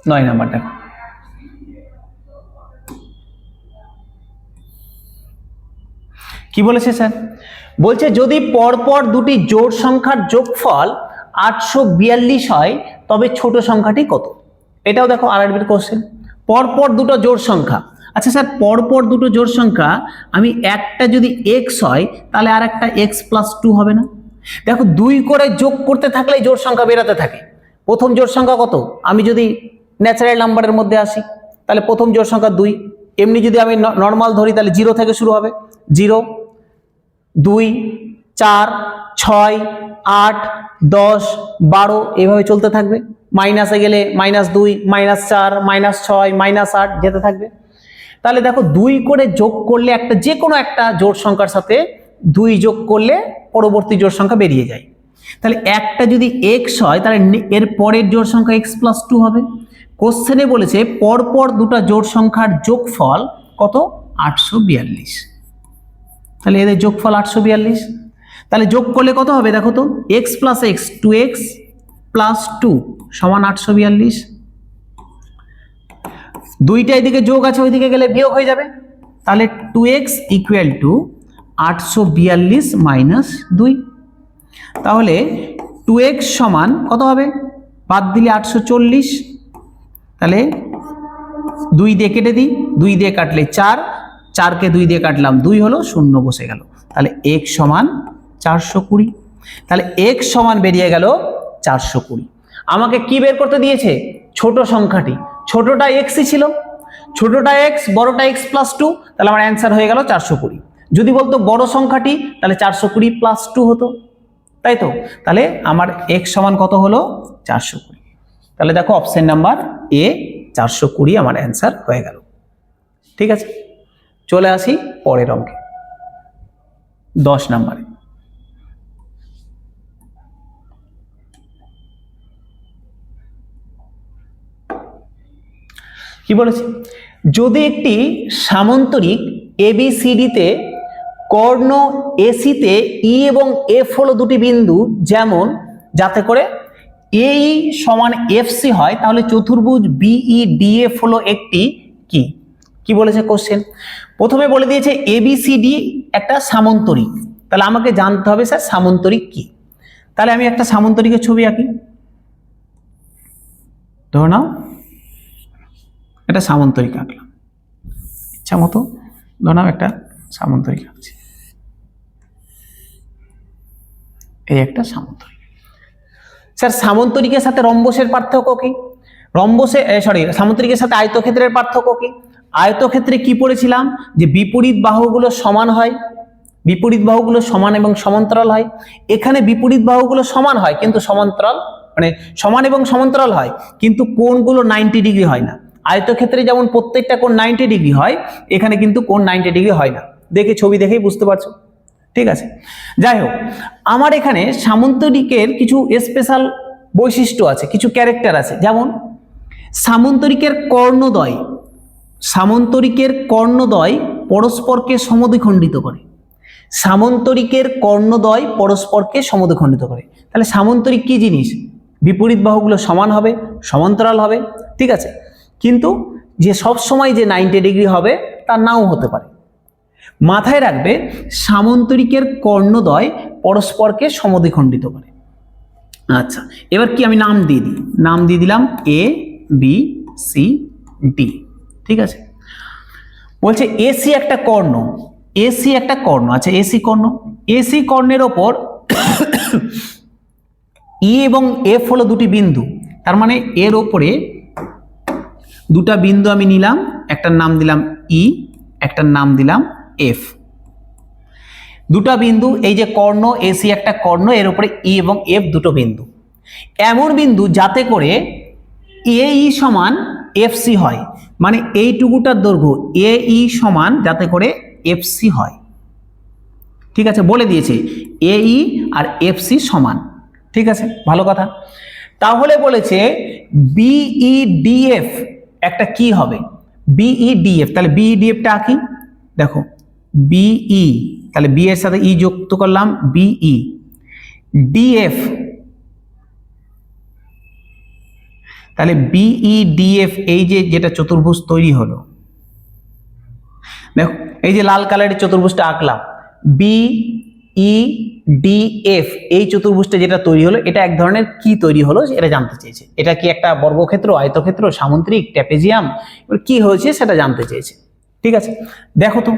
Speaker 1: 9 নাম্বার দেখো। কি বলেছে স্যার? বলছে যদি পরপর দুটি জোড় সংখ্যার যোগফল 842 হয় তবে ছোট সংখ্যাটি কত? এটাও দেখো আরআরবির কোশ্চেন। পরপর দুটো জোড় সংখ্যা। আচ্ছা স্যার পরপর দুটো জোড় সংখ্যা, আমি একটা যদি x হয় তাহলে আর একটা x + 2 হবে না? দেখো 2 করে যোগ করতে থাকলে জোড় সংখ্যা বেরাতে থাকে। প্রথম জোড় সংখ্যা কত? আমি যদি ন্যাচারাল নাম্বারের মধ্যে আসি তাহলে প্রথম জোড় সংখ্যা 2। এমনি যদি আমি নর্মাল ধরি তাহলে 0 থেকে শুরু হবে, 0 2 4 6 8 10 12 এভাবে চলতে থাকবে। মাইনাসে গেলে -2 -4 -6 -8 যেতে থাকবে। তাহলে দেখো 2 করে যোগ করলে একটা যে কোনো একটা জোড় সংখ্যার সাথে 2 যোগ করলে পরবর্তী জোড় সংখ্যা বেরিয়ে যায়। তাহলে একটা যদি x হয় তাহলে এর পরের জোড় সংখ্যা x + 2 হবে। কোশ্চেনে বলেছে পরপর দুটো জোড় সংখ্যার যোগফল কত? 842। তাহলে এদের যোগফল 842। তাহলে যোগ করলে কত হবে দেখো তো? x + x 2x + 2 সমান 842। দুইটা এদিকে যোগ আছে, ওইদিকে গেলে বিয়োগ হয়ে যাবে। তাহলে 2x = 842 - 2। তাহলে 2x সমান কত হবে? বাদ দিলে 840। তাহলে 2 দিয়ে কেটে দিই, 2 দিয়ে কাটলে 4, 4কে 2 দিয়ে কাটলাম 2 হলো, 0 বসে গেল। তাহলে x সমান 420। তাহলে x সমান বেরিয়ে গেল 420। আমাকে কি বের করতে দিয়েছে? ছোট সংখ্যাটি। ছোটটা xই ছিল, ছোটটা x, বড়টা x + 2, তাহলে আমার অ্যান্সার হয়ে গেল 420। যদি বলতো বড় সংখ্যাটি তাহলে 420 + 2 হতো, তাই তো? তাহলে আমার x সমান কত হলো? 420। তাহলে দেখো অপশন নাম্বার এ 420 আমার অ্যান্সার হয়ে গেল। ঠিক আছে, চলে আসি পরের অঙ্কে 10 নম্বরে। কি বলেছে, যদি একটি সামান্তরিক ABCDতে কর্ণ AC-তে E এবং F হলো দুটি বিন্দু, যেমন যাতে করে AE সমান FC হয়, তাহলে চতুর্ভুজ BEDF হলো একটি কি? কি বলেছে কোশ্চেন? প্রথমে বলে দিয়েছে ABCD একটা সামান্তরিক, তাহলে আমাকে জানতে হবে স্যার সামান্তরিক কি। তাহলে আমি একটা সামান্তরিকের ছবি আঁকি। ধরো নাও একটা সামান্তরিক আঁকলাম, ইচ্ছা মতো ধরো নাও একটা সামান্তরিক আঁকছি। এই একটা সামান্তরিক। স্যার সামান্তরিকের সাথে রম্বসের পার্থক্য কি? সামান্তরিকের সাথে আয়তক্ষেত্রের পার্থক্য কি? আয়তক্ষেত্রে কি পড়েছিলাম, যে বিপরীত বাহুগুলো সমান হয়, বিপরীত বাহুগুলো সমান এবং সমান্তরাল হয়। এখানে বিপরীত বাহুগুলো সমান হয় কিন্তু সমান্তরাল, মানে সমান এবং সমান্তরাল হয়, কিন্তু কোণগুলো 90 ডিগ্রি হয় না। আয়তক্ষেত্রে যেমন প্রত্যেকটা কোণ 90 ডিগ্রি হয়, এখানে কিন্তু কোণ 90 ডিগ্রি হয় না। দেখে ছবি দেখেই বুঝতে পারছো। ঠিক আছে, যাই হোক, আমার এখানে সামান্তরিকের কিছু স্পেশাল বৈশিষ্ট্য আছে, কিছু ক্যারেক্টার আছে। যেমন সামান্তরিকের কর্ণদ্বয় পরস্পরকে সমদ্বিখণ্ডিত করে। সামান্তরিকের কর্ণদ্বয় পরস্পরকে সমদ্বিখণ্ডিত করে। তাহলে সামান্তরিক কি জিনিস? বিপরীত বাহুগুলো সমান হবে, সমান্তরাল হবে। ঠিক আছে, কিন্তু যে সব সময় যে 90 ডিগ্রি হবে তা নাও হতে পারে। মাথায় রাখবে সামান্তরিকের কর্ণদ্বয় পরস্পরকে সমদ্বিখণ্ডিত করে। আচ্ছা, এবার কি আমি নাম দিয়ে দিই, নাম দিয়ে দিলাম ABCD। ঠিক আছে, বলছে AC একটা কর্ণ, আচ্ছা AC কর্ণের ওপর E এবং F হলো দুটি বিন্দু, তার মানে এর ওপরে দুটা বিন্দু আমি নিলাম, একটার নাম দিলাম E, একটার নাম দিলাম F। দুটা বিন্দু, এই যে কর্ণ AC একটা কর্ণ, এর উপরে E এবং F দুটো বিন্দু। এমন বিন্দু যাতে করে AE সমান FC হয়, মানে এইটুকুটার দৈর্ঘ্য AE সমান যাতে করে FC হয়। ঠিক আছে, বলে দিয়েছে AE আর FC সমান। ঠিক আছে, ভালো কথা। তাহলে বলেছে BEDF একটা কি হবে? BEDF, তাহলে BEDF-টা আঁকি। দেখো BE, তাহলে B এর সাথে E যুক্ত করলাম, BE DF, তাহলে BEDF এই যে যেটা চতুর্ভুজ তৈরি হলো, দেখো এই যে লাল কালারের চতুর্ভুজটা আঁকলাম, BEDF এই চতুর্ভুজটা যেটা তৈরি হলো, এটা এক ধরনের কি তৈরি হলো এটা জানতে চেয়েছে। এটা কি একটা বর্গক্ষেত্র, আয়তক্ষেত্র, সামুদ্রিক, ট্র্যাপিজিয়াম, কি হয়েছে সেটা জানতে চেয়েছে। ঠিক আছে, দেখো তো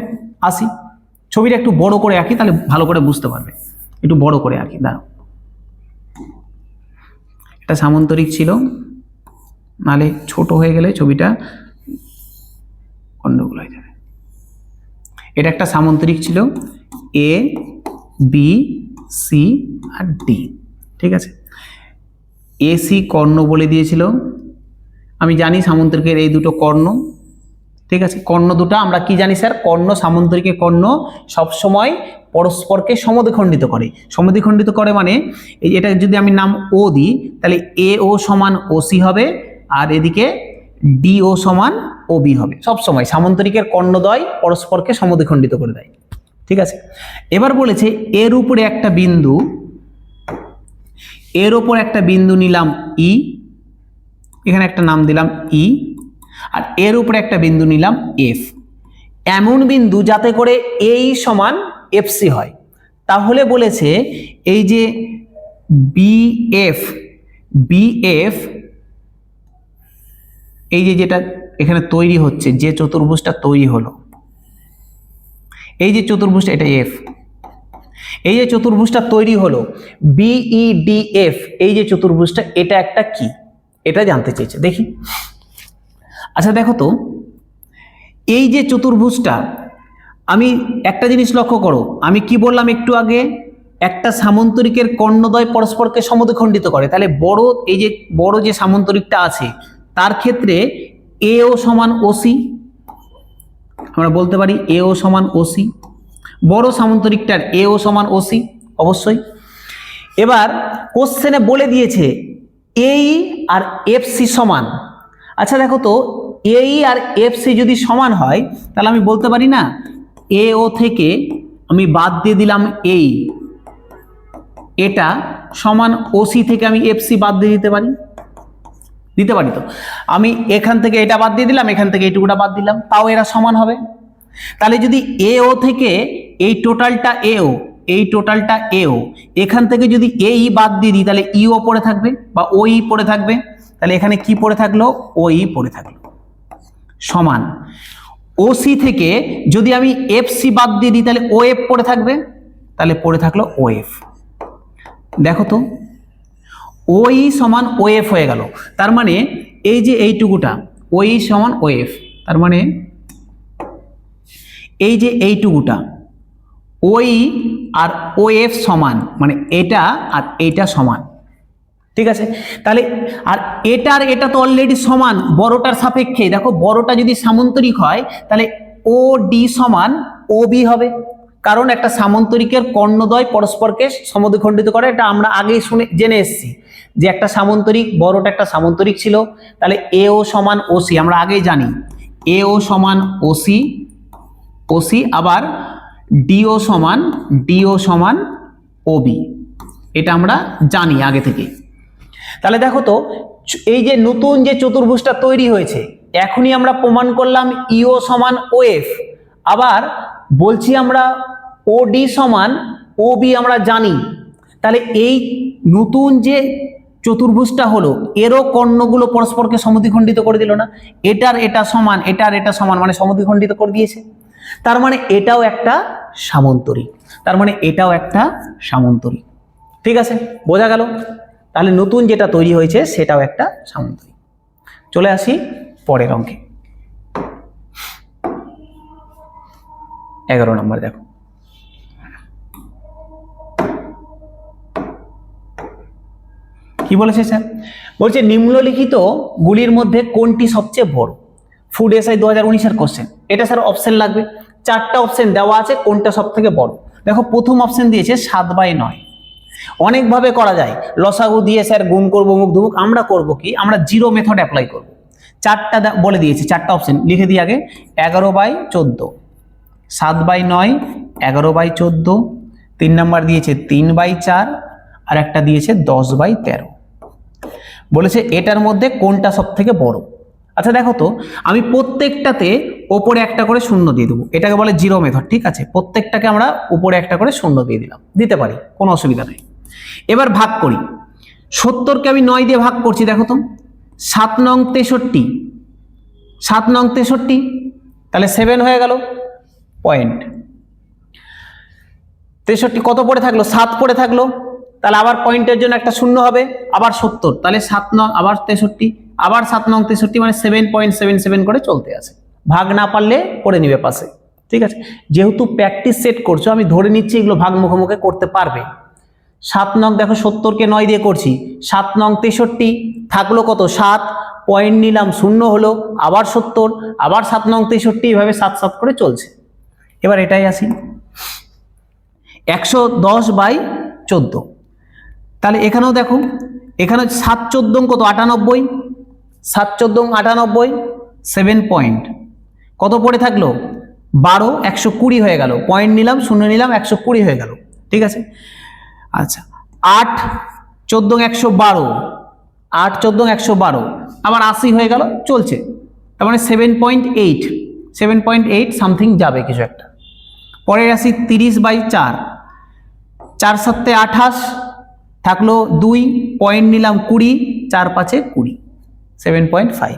Speaker 1: আসি, ছবিটা একটু বড় করে আঁকি, তাহলে ভালো করে বুঝতে পারবে। একটু বড় করে আঁকি, দাঁড়াও। এটা সামান্তরিক ছিল, নালে ছোট হয়ে গেলে ছবিটা গন্ডগোল হয়ে যাবে। এটা একটা সামান্তরিক ছিল ABC আর D। ঠিক আছে, AC কর্ণ বলে দিয়েছিল, আমি জানি সামান্তরিকের এই দুটো কর্ণ। ঠিক আছে, কর্ণ দুটো আমরা কি জানি স্যার? কর্ণ, সামান্তরিকের কর্ণ সবসময় পরস্পরকে সমদ্বিখণ্ডিত করে। সমদ্বিখণ্ডিত করে মানে এই এটা যদি আমি নাম O দিই, তাহলে AO সমান OC হবে, আর এদিকে DO সমান OB হবে। সবসময় সামান্তরিকের কর্ণদ্বয় পরস্পরকে সমদ্বিখণ্ডিত করে দেয়। ঠিক আছে, এবার বলেছে এর উপরে একটা বিন্দু নিলাম E, এখানে একটা নাম দিলাম E, আর এর উপরে একটা বিন্দু নিলাম F। এমন বিন্দু যাতে করে AE সমান FC হয়। তাহলে বলেছে এই যে BF এই যে যেটা এখানে তৈরি হচ্ছে, যে চতুর্ভুজটা তৈরি হলো, এই যে চতুর্ভুজটা, এটা F, এই যে চতুর্ভুজটা তৈরি হলো BEDF, এই যে চতুর্ভুজটা, এটা একটা কি, এটা জানতে চেয়েছে। দেখি, আচ্ছা দেখো তো, এই যে চতুর্ভুজটা, আমি একটা জিনিস লক্ষ্য করো, আমি কি বললাম একটু আগে, একটা সামান্তরিকের কর্ণদ্বয় পরস্পরকে সমদ্বিখণ্ডিত করে। তাহলে এই যে বড় যে সামান্তরিকটা আছে তার ক্ষেত্রে এও সমান ওসি, আমরা বলতে পারি এও সমান ওসি, বড় সামান্তরিকটার এও সমান ওসি অবশ্যই। এবার কোশ্চেনে বলে দিয়েছে এই আর এফসি সমান। আচ্ছা দেখো তো, এই আর এফসি যদি সমান হয় তাহলে আমি বলতে পারি না এও থেকে আমি বাদ দিয়ে দিলাম এই, এটা সমান ওসি থেকে আমি এফসি বাদ দিয়ে দিতে পারি, দিতে পারি তো। আমি এখান থেকে এটা বাদ দিয়ে দিলাম, এখান থেকে এইটুকুটা বাদ দিলাম, তাও এরা সমান হবে। তাহলে যদি এও থেকে এই টোটালটা এও, এই টোটালটা এও, এখান থেকে যদি এই বাদ দিয়ে দিই তাহলে ইও পড়ে থাকবে বা ওই পড়ে থাকবে, তাহলে এখানে কি পড়ে থাকলো, ওই পড়ে থাকলো, সমান ওসি থেকে যদি আমি এফসি বাদ দিয়ে দিই তাহলে ওএফ পড়ে থাকবে, তাহলে পড়ে থাকলো ওএফ। দেখো তো ওই সমান ওএফ হয়ে গেল, তার মানে এই যে এইটুকুটা ওই সমান ওএফ, তার মানে এই যে এইটুকুটা ওই আর ওএফ সমান, মানে এটা আর এইটা সমান, ঠিক আছে। তাহলে আর এটা আর এটা তো অলরেডি সমান বড়টার সাপেক্ষে। দেখো বড়টা যদি সামান্তরিক হয় তাহলে ও ডি সমান ও বি হবে, কারণ একটা সামান্তরিকের কর্ণদ্বয় পরস্পরকে সমদ্বিখণ্ডিত করে, এটা আমরা আগেই জেনে এসেছি যে একটা সামান্তরিক, বড়টা একটা সামান্তরিক ছিল, তাহলে এও সমান ওসি আমরা আগেই জানি, এও সমান ওসি, ওসি আবার ডিও সমান ওবি, এটা আমরা জানি আগে থেকে। তাহলে দেখো তো এই যে নতুন যে চতুর্ভুজটা তৈরি হয়েছে, এখনই আমরা প্রমাণ করলাম ইও সমান ওএফ, আবার বলছি আমরা ওডি সমান ওবি আমরা জানি। তাহলে এই নতুন যে চতুর্ভুজটা হলো এরও কর্ণগুলো পরস্পরকে সমদ্বিখণ্ডিত করে দিল না, এটার এটা সমান, এটার এটা সমান, মানে সমদ্বিখণ্ডিত করে দিয়েছে। তার মানে এটাও একটা সামান্তরিক, তার মানে এটাও একটা সামান্তরিক, ঠিক আছে, বোঝা গেল। তাহলে নতুন যেটা তৈরি হয়েছে সেটাও একটা সামান্তরিক। চলে আসি পরের অঙ্কে, 11 নম্বর দেখো। কি বলেছে স্যার? বলছে নিম্নলিখিত গুলির মধ্যে কোনটি সবচেয়ে বড়? ফুড এসআই 2019-এর কোশ্চেন। এটা স্যার অপশন লাগবে, 4টা অপশন দেওয়া আছে, কোনটা সব থেকে বড়। দেখো প্রথম অপশন দিয়েছে 7/9। অনেকভাবে করা যায়, লসাগু দিয়ে স্যার গুণ করবো মুখ ধুমুক, আমরা করব কি, আমরা জিরো মেথড অ্যাপ্লাই করব। 4টা বলে দিয়েছি, 4টা অপশন লিখে দিই আগে। 11/14, 7/9, 11/14, 3 নাম্বার দিয়েছে 3/4, আর একটা দিয়েছে 10/13। বলেছে এটার মধ্যে কোনটা সব থেকে বড়। আচ্ছা দেখো তো, আমি প্রত্যেকটাতে ওপরে একটা করে শূন্য দিয়ে দেবো, এটাকে বলে জিরো মেথড, ঠিক আছে। প্রত্যেকটাকে আমরা উপরে একটা করে শূন্য দিয়ে দিলাম, দিতে পারি, কোনো অসুবিধা নেই। এবার ভাগ করি, 70কে আমি 9 দিয়ে ভাগ করছি, দেখো তো 7 নং 63, 7 নং 63, তাহলে 7 হয়ে গেল পয়েন্ট। 63 কত পড়ে থাকলো, 7 পড়ে থাকলো, তাহলে আবার পয়েন্টের জন্য একটা শূন্য হবে, আবার 70, তাহলে 7 নং আবার 63, আবার 7 নং 63, মানে 7.77 করে চলতে আছে। ভাগ না পারলে করে নিবে পাশে, ঠিক আছে। যেহেতু প্র্যাকটিস সেট করছো, আমি ধরে নিচ্ছি এগুলো ভাগ মুখোমুখি করতে পারবে। 7 নং দেখো 70কে 9 দিয়ে করছি, 7 নং 63 থাকলো কত 7, পয়েন্ট নিলাম শূন্য হলো, আবার 70, আবার 7 নং 63, এইভাবে 7 করে চলছে। এবার এটাই আসি 110/14, তাহলে এখানেও দেখো, এখানে 7/14 কত 98, 7/14 98, 7 পয়েন্ট কত পড়ে থাকলো 12, 120 হয়ে গেল, পয়েন্ট নিলাম শূন্য নিলাম, 120 হয়ে গেল, ঠিক আছে। আচ্ছা 8/14 112, 8/14 112, আবার 80 হয়ে গেল, চলছে। তার মানে 7.8 সামথিং যাবে কিছু একটা। পরে আসি 30/4, 4 7 28 থাকলো 2, পয়েন্ট নিলাম 20, 4 5 20, 7.5।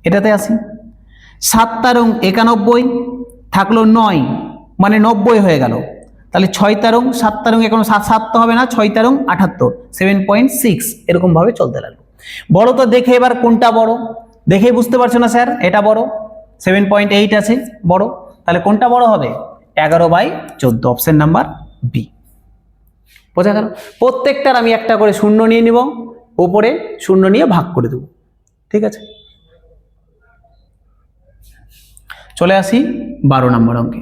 Speaker 1: এটাতে আসি 7 তারং 91 থাকলো 9, মানে 90 হয়ে গেল, তাহলে 6 তারং 7 তারং এখন 7 তো হবে না, 6 তারং 78, 7.6, এরকম ভাবে চলতে লাগলো। বড় তো দেখে এবার কোনটা বড়, দেখেই বুঝতে পারছো না স্যার এটা বড়, 7.8 আছে বড়, তাহলে কোনটা বড় হবে 11/14, অপশন নাম্বার বি। বোঝা গেল? প্রত্যেকটার আমি একটা করে শূন্য নিয়ে নিব, উপরে শূন্য নিয়ে ভাগ করে দেব, ঠিক আছে। চলে আসি 12 নম্বর অঙ্কে।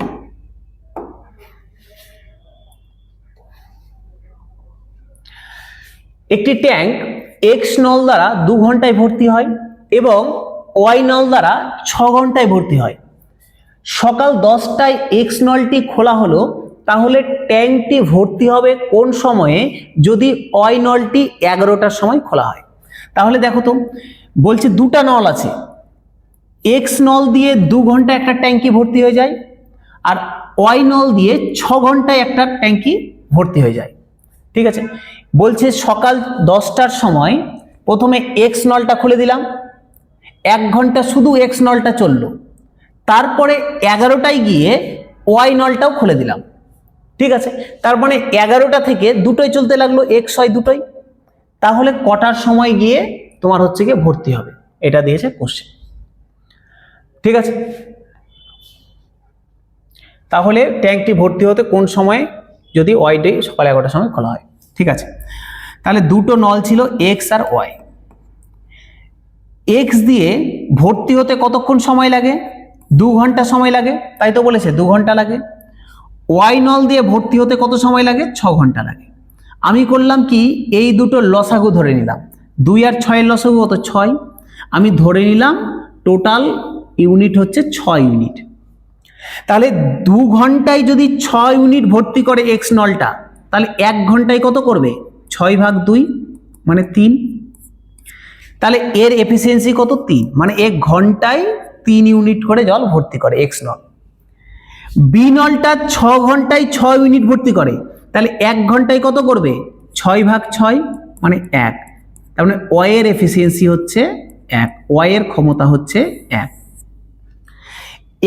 Speaker 1: একটি ট্যাঙ্ক এক্স নল দ্বারা 2 ঘন্টায় ভর্তি হয় এবং ওয়াই নল দ্বারা 6 ঘন্টায় ভর্তি হয়। সকাল 10টায় এক্স নলটি খোলা হলো, তাহলে ট্যাঙ্কটি ভর্তি হবে কোন সময়ে যদি ওয়াই নলটি 11টার সময় খোলা হয়? তাহলে দেখো তো, বলছে দুটা নল আছে, এক্স নল দিয়ে 2 ঘন্টায় একটা ট্যাঙ্কি ভর্তি হয়ে যায় আর ওয়াই নল দিয়ে 6 ঘন্টায় একটা ট্যাঙ্কি ভর্তি হয়ে যায়। ঠিক আছে, বলছে সকাল 10টার সময় প্রথমে এক্স নলটা খুলে দিলাম, 1 ঘন্টা শুধু এক্স নলটা চললো, তারপরে 11টায় গিয়ে ওয়াই নলটাও খুলে দিলাম। ঠিক আছে, তার মানে 11টা থেকে দুটোই চলতে লাগলো, এক্স ওয়াই দুটোই। তাহলে কটার সময় গিয়ে তোমার হচ্ছে গিয়ে ভর্তি হবে, এটা দিয়েছে কোশ্চেন। ঠিক আছে, তাহলে ট্যাঙ্কটি ভর্তি হতে কোন সময় যদি ওয়াইডে সকাল 11টার সময় খোলা হয়। ঠিক আছে, তাহলে দুটো নল ছিল এক্স আর ওয়াই। এক্স দিয়ে ভর্তি হতে কতক্ষণ সময় লাগে? 2 ঘন্টা সময় লাগে, তাই তো বলেছে 2 ঘন্টা লাগে। ওয়াই নল দিয়ে ভর্তি হতে কত সময় লাগে? 6 ঘন্টা লাগে। আমি করলাম কি, এই দুটো লসাগু ধরে নিলাম, 2 আর 6 এর লসাগু কত? 6। আমি ধরে নিলাম টোটাল ইউনিট হচ্ছে 6 ইউনিট। তাহলে 2 ঘন্টায় যদি 6 ইউনিট ভর্তি করে এক্স নলটা, তাহলে 1 ঘন্টায় কত করবে? 6/2 মানে 3। তাহলে এর এফিসিয়েন্সি কত? 3, মানে 1 ঘন্টায় 3 ইউনিট করে জল ভর্তি করে এক্স নল। বি নলটা 6 ঘন্টায় 6 ইউনিট ভর্তি করে, তাহলে 1 ঘন্টায় কত করবে? 6/6 মানে 1। তার মানে ওয়াই এর এফিসিয়েন্সি হচ্ছে 1, ওয়াই এর ক্ষমতা হচ্ছে 1।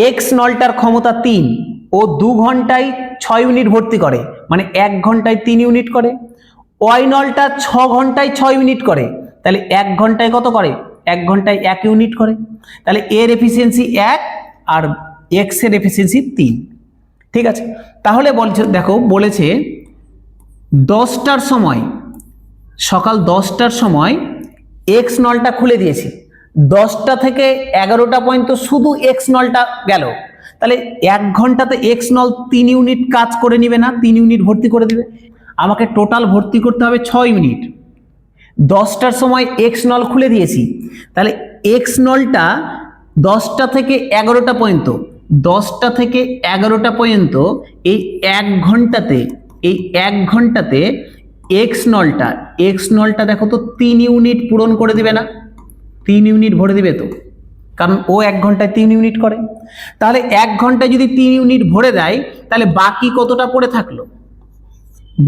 Speaker 1: এক্স নলটার ক্ষমতা 3, ও 2 ঘন্টায় 6 ইউনিট ভর্তি করে, মানে 1 ঘন্টায় 3 ইউনিট করে। ওয়াই নলটা 6 ঘন্টায় 6 ইউনিট করে, তাহলে 1 ঘন্টায় কত করে? 1 ঘন্টায় 1 ইউনিট করে। তাহলে এর এফিসিয়েন্সি 1 আর এক্স এর এফিসিয়েন্সি 3। ঠিক আছে, তাহলে বলছে, দেখো বলেছে 10টার সময়, সকাল 10টার সময় এক্স নলটা খুলে দিয়েছি, 10টা থেকে 11টা পর্যন্ত শুধু এক্স নলটা গেল, তাহলে 1 ঘন্টাতে এক্স নল 3 ইউনিট কাজ করে নিবে না? 3 ইউনিট ভর্তি করে দিবে। আমাকে টোটাল ভর্তি করতে হবে 6 ইউনিট। 10টার সময় এক্স নল খুলে দিয়েছি, তাহলে এক্স নলটা 10টা থেকে 11টা পর্যন্ত, 10টা থেকে 11টা পর্যন্ত এই 1 ঘন্টাতে এক্স নলটা দেখো তো 3 ইউনিট পূরণ করে দিবে না? 3 ইউনিট ভরে দিবে তো, কারণ ও 1 ঘন্টায় 3 ইউনিট করে। তাহলে 1 ঘন্টায় যদি 3 ইউনিট ভরে দেয়, তাহলে বাকি কতটা পড়ে থাকলো?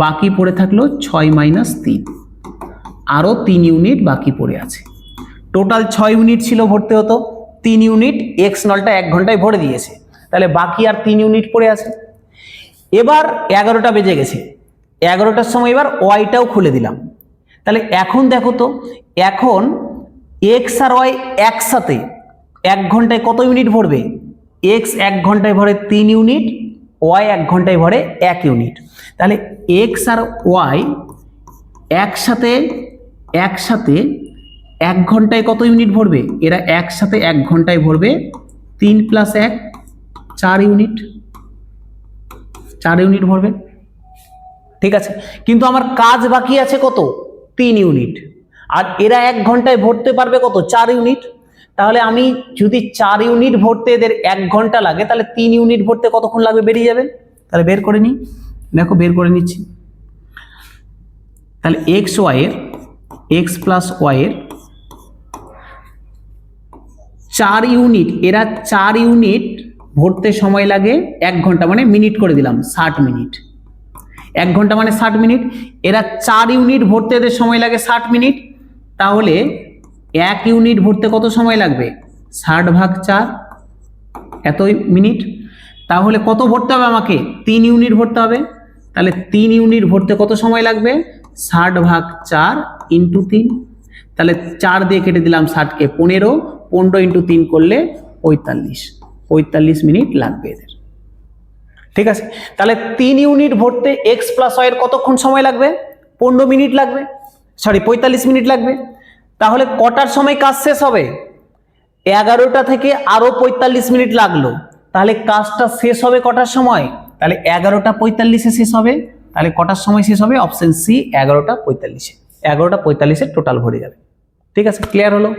Speaker 1: বাকি পড়ে থাকলো 6 - 3, আরো 3 ইউনিট বাকি পড়ে আছে। টোটাল 6 ইউনিট ছিল ভরতে হতো, 3 ইউনিট এক্স নলটা 1 ঘন্টায় ভরে দিয়েছে, তাহলে বাকি আর 3 ইউনিট পড়ে আছে। এবার 11টা বেজে গেছে, 11টার সময় এবার ওয়াইটাও খুলে দিলাম। তাহলে এখন দেখো তো, এখন এক্স আর ওয়াই একসাথে 1 ঘন্টায় কত ইউনিট ভরবে? এক্স 1 ঘন্টায় ভরে 3 ইউনিট, ওয়াই 1 ঘন্টায় ভরে 1 ইউনিট। তাহলে এক্স আর ওয়াই একসাথে 1 ঘন্টায় কত ইউনিট ভরবে? এরা একসাথে 1 ঘন্টায় ভরবে 3 + 1 4 ইউনিট, 4 ইউনিট ভরবে। ঠিক আছে, কিন্তু আমার কাজ বাকি আছে কত? 3 ইউনিট, আর এরা 1 ঘন্টায় ভরতে পারবে কত? 4 ইউনিট। তাহলে আমি যদি 4 ইউনিট ভরতে এদের 1 ঘন্টা লাগে, তাহলে 3 ইউনিট ভরতে কতক্ষণ লাগবে বেরিয়ে যাবে। তাহলে বের করে নিই, দেখো বের করে নিচ্ছি। তাহলে এক্স প্লাস ওয়াই এর 4 ইউনিট, এরা 4 ইউনিট ভরতে সময় লাগে 1 ঘন্টা, মানে মিনিট করে দিলাম 60 মিনিট। 1 ঘন্টা মানে 60 মিনিট, এরা 4 ইউনিট ভরতে এদের সময় লাগে 60 মিনিট। তাহলে 1 ইউনিট ভরতে কত সময় লাগবে? 60/4 এত মিনিট। তাহলে কত ভরতে হবে আমাকে? 3 ইউনিট ভরতে হবে। তাহলে 3 ইউনিট ভরতে কত সময় লাগবে? 60/4 × 3। তাহলে 4 দিয়ে কেটে দিলাম 60কে, 15 × 3 করলে 45 মিনিট লাগবে এদের। ঠিক আছে, তাহলে 3 ইউনিট ভরতে এক্স প্লাস ওয়াই এর কতক্ষণ সময় লাগবে? 15 মিনিট লাগবে, 45 মিনিট লাগবে। তাহলে কটার সময় কাজ শেষ হবে? 11টা থেকে আরো 45 মিনিট লাগলো, তাহলে কাজটা শেষ হবে কটার সময়? তাহলে 11টা 45-এ শেষ হবে। তাহলে কটার সময় শেষ হবে? অপশন সি 11টা 45-এ। 11টা 45-এ টোটাল ভরে যাবে। ঠিক আছে, ক্লিয়ার হলো?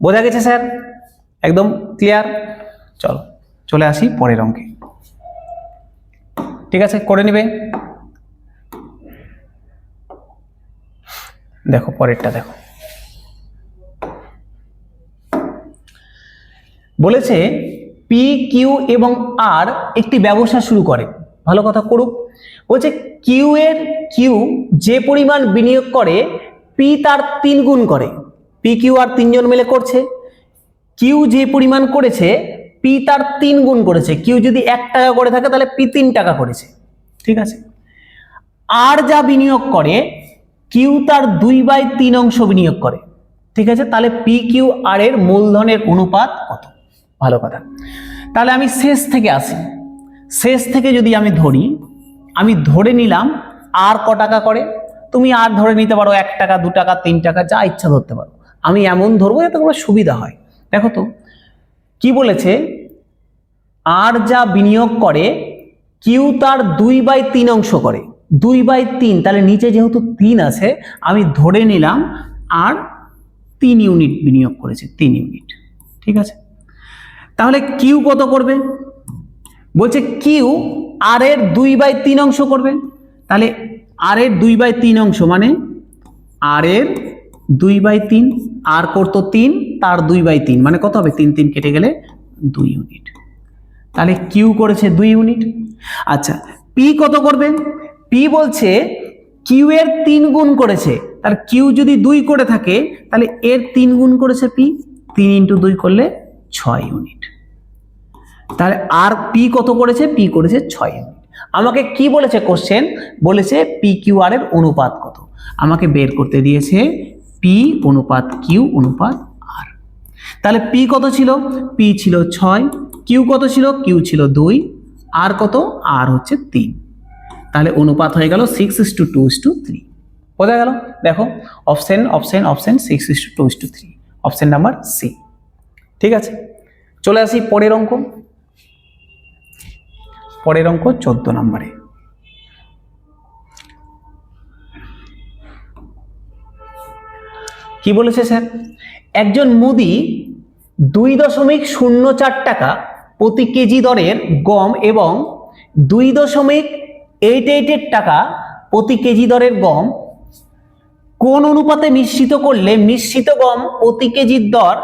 Speaker 1: বোঝা গেছে স্যার? একদম ক্লিয়ার? চলো চলে আসি পরের অঙ্কে। ঠিক আছে, করে নিবে। দেখো পরেরটা দেখো, বলেছে পি কিউ এবং আর একটি ব্যবসা শুরু করে। ভালো কথা, করুক। বলছে কিউ যে পরিমাণ বিনিয়োগ করে পি তার 3 গুণ করে। পি কিউ আর 3জন মিলে করছে। কিউ যে পরিমাণ করেছে পি তার 3 গুণ করেছে। কিউ যদি 1 টাকা করে থাকে তাহলে পি 3 টাকা করেছে। ঠিক আছে, আর যা বিনিয়োগ করে কিউ তার 2/3 অংশ বিনিয়োগ করে। ঠিক আছে, তাহলে পি কিউ আর এর মূলধনের অনুপাত কত? ভালো কথা। তাহলে আমি শেষ থেকে আসি। শেষ থেকে যদি আমি ধরি, আমি ধরে নিলাম আর ক টাকা করে। তুমি আর ধরে নিতে পারো 1 টাকা 2 টাকা 3 টাকা, যা ইচ্ছা ধরতে পারো। আমি এমন ধরবো যাতে তোমার সুবিধা হয়। দেখো তো কি বলেছে, আর যা বিনিয়োগ করে কিউ তার 2/3 অংশ করে। 2/3, তাহলে নিচে যেহেতু 3 আছে আমি ধরে নিলাম আর 3 ইউনিট বিনিয়োগ করেছে, 3 ইউনিট। ঠিক আছে, তাহলে কিউ কত করবে? বলছে কিউ আর এর 2/3 অংশ করবে। তাহলে আর এর 2/3 অংশ মানে আর এর 2/3, আর করতো 3, তার 2/3 মানে কত হবে? 3 3 কেটে গেলে 2 ইউনিট। তাহলে কিউ করেছে 2 ইউনিট। আচ্ছা, পি কত করবে? পি বলছে কিউ এর 3 গুণ করেছে। তার কিউ যদি 2 করে থাকে তাহলে এর 3 গুণ করেছে পি। 3 × 2 করলে 6 ইউনিট। তাহলে আর পি কত করেছে? পি করেছে 6 ইউনিট। আমাকে কি বলেছে কোশ্চেন? বলেছে পি কিউ আর এর অনুপাত কত। আমাকে বের করতে দিয়েছে পি অনুপাত কিউ অনুপাত আর। তাহলে পি কত ছিল? পি ছিল 6, কিউ কত ছিল? কিউ ছিল 2, আর কত? আর হচ্ছে 3। তাহলে অনুপাত হয়ে গেল 6:2:3। বোঝা গেল? দেখো অপশন 6:2:3, অপশন নাম্বার সি। ঠিক আছে, চলে আসি পরের অঙ্ক। পরের অঙ্ক 14 নম্বরে। কি বলেছে স্যার? একজন মুদি 2.04 টাকা প্রতি কেজি দরের গম এবং 2.88 টাকা প্রতি কেজি দরের গম কোন অনুপাতে মিশ্রিত করলে মিশ্রিত গম প্রতি কেজির দর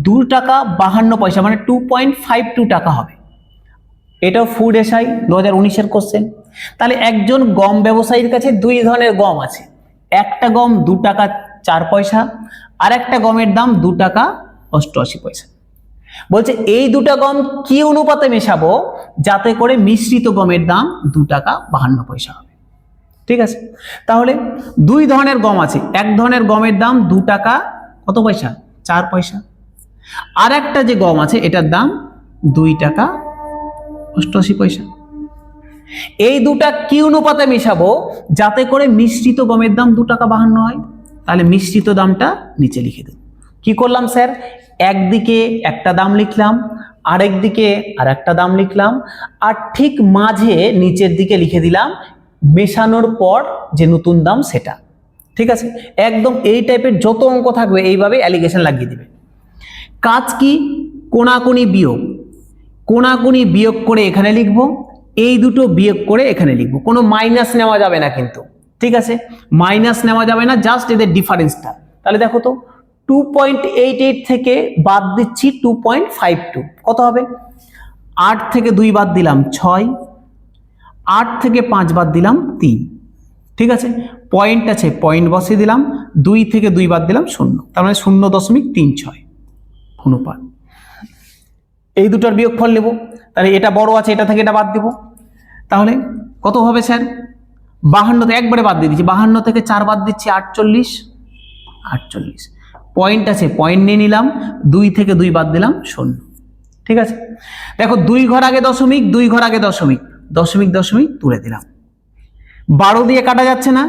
Speaker 1: 2 টাকা 52 পয়সা মানে 2.52 টাকা হবে। এটাও ফুড এসআই 2019-এর কোশ্চেন। তাহলে একজন গম ব্যবসায়ীর কাছে 2 ধরনের গম আছে। একটা গম 2 টাকা 4 পয়সা, আর একটা গমের দাম 2 টাকা 88 পয়সা। বলছে এই দুটা গম কি অনুপাতে মেশাবো যাতে করে মিশ্রিত গমের দাম 2 টাকা 52 পয়সা হবে। ঠিক আছে, তাহলে 2 ধরনের গম আছে। এক ধরনের গমের দাম 2 টাকা কত পয়সা? 4 পয়সা। আর একটা যে গম আছে এটার দাম 2 টাকা 88 পয়সা। এই দুটা কি অনুপাতে মেশাবো যাতে করে মিশ্রিত গমের দাম 2 টাকা 52 হয়? তাহলে মিশ্রিত দামটা নিচে লিখে দেব। কি করলাম স্যার? একদিকে একটা দাম লিখলাম, আরেক দিকে আর একটা দাম লিখলাম, আর ঠিক মাঝে নিচের দিকে লিখে দিলাম মেশানোর পর যে নতুন দাম সেটা। ঠিক আছে, একদম এই টাইপের যত অঙ্ক থাকবে এইভাবে অ্যালিগেশন লাগিয়ে দিবে। কাজ কি? কোণাকুণি বিয়োগ। কোণাকুণি বিয়োগ করে এখানে লিখবো, এই দুটো বিয়োগ করে এখানে লিখবো। কোনো মাইনাস নেওয়া যাবে না কিন্তু। ঠিক আছে, মাইনাস নেওয়া যাবে না, জাস্ট এদের ডিফারেন্সটা। তাহলে দেখো তো 2.88 থেকে বাদ দিচ্ছি 2.52, কত হবে? 8 থেকে 2 বাদ দিলাম 6, 8 থেকে 5 বাদ দিলাম 3। ঠিক আছে, পয়েন্ট আছে, পয়েন্ট বসিয়ে দিলাম। 2 থেকে 2 বাদ দিলাম 0, তার মানে 0.36 অনুপাত। এই দুটোর বিয়োগফল নেব। তাহলে এটা বড় আছে, এটা থেকে এটা বাদ দেব। তাহলে কত হবে স্যার? 52 একবারে বাদ দিয়ে দিচ্ছি। 52 থেকে 4 বাদ দিচ্ছি 48। পয়েন্ট আছে, পয়েন্ট নিয়ে নিলাম। 2 থেকে 2 বাদ দিলাম 0। ঠিক আছে, দেখো 2 ঘর আগে দশমিক, 2 ঘর আগে দশমিক, দশমিক দশমিক তুলে দিলাম। 12 দিয়ে কাটা যাচ্ছে না,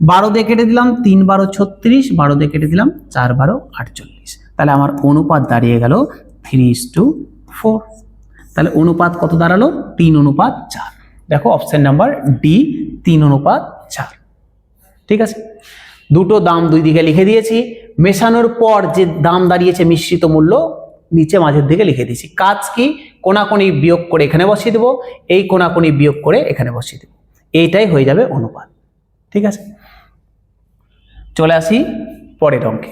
Speaker 1: 12 দিয়ে কেটে দিলাম। 3 12 36, 12 দিয়ে কেটে দিলাম 4 12 48। তাহলে আমার অনুপাত দাঁড়িয়ে গেল 3:4। তাহলে অনুপাত কত দাঁড়ালো? 3:4। দেখো অপশন নাম্বার ডি 3:4। ঠিক আছে, দুটো দাম দুই দিকে লিখে দিয়েছি। মেশানোর পর যে দাম দাঁড়িয়েছে মিশ্রিত মূল্য নিচে মাঝের দিকে লিখে দিয়েছি। কাজ কি? কোনাকুনি বিয়োগ করে এখানে বসিয়ে দেবো, এই কোনাকুনি বিয়োগ করে এখানে বসিয়ে দেবো, এইটাই হয়ে যাবে অনুপাত। ঠিক আছে, চলে আসি পরের অঙ্কে।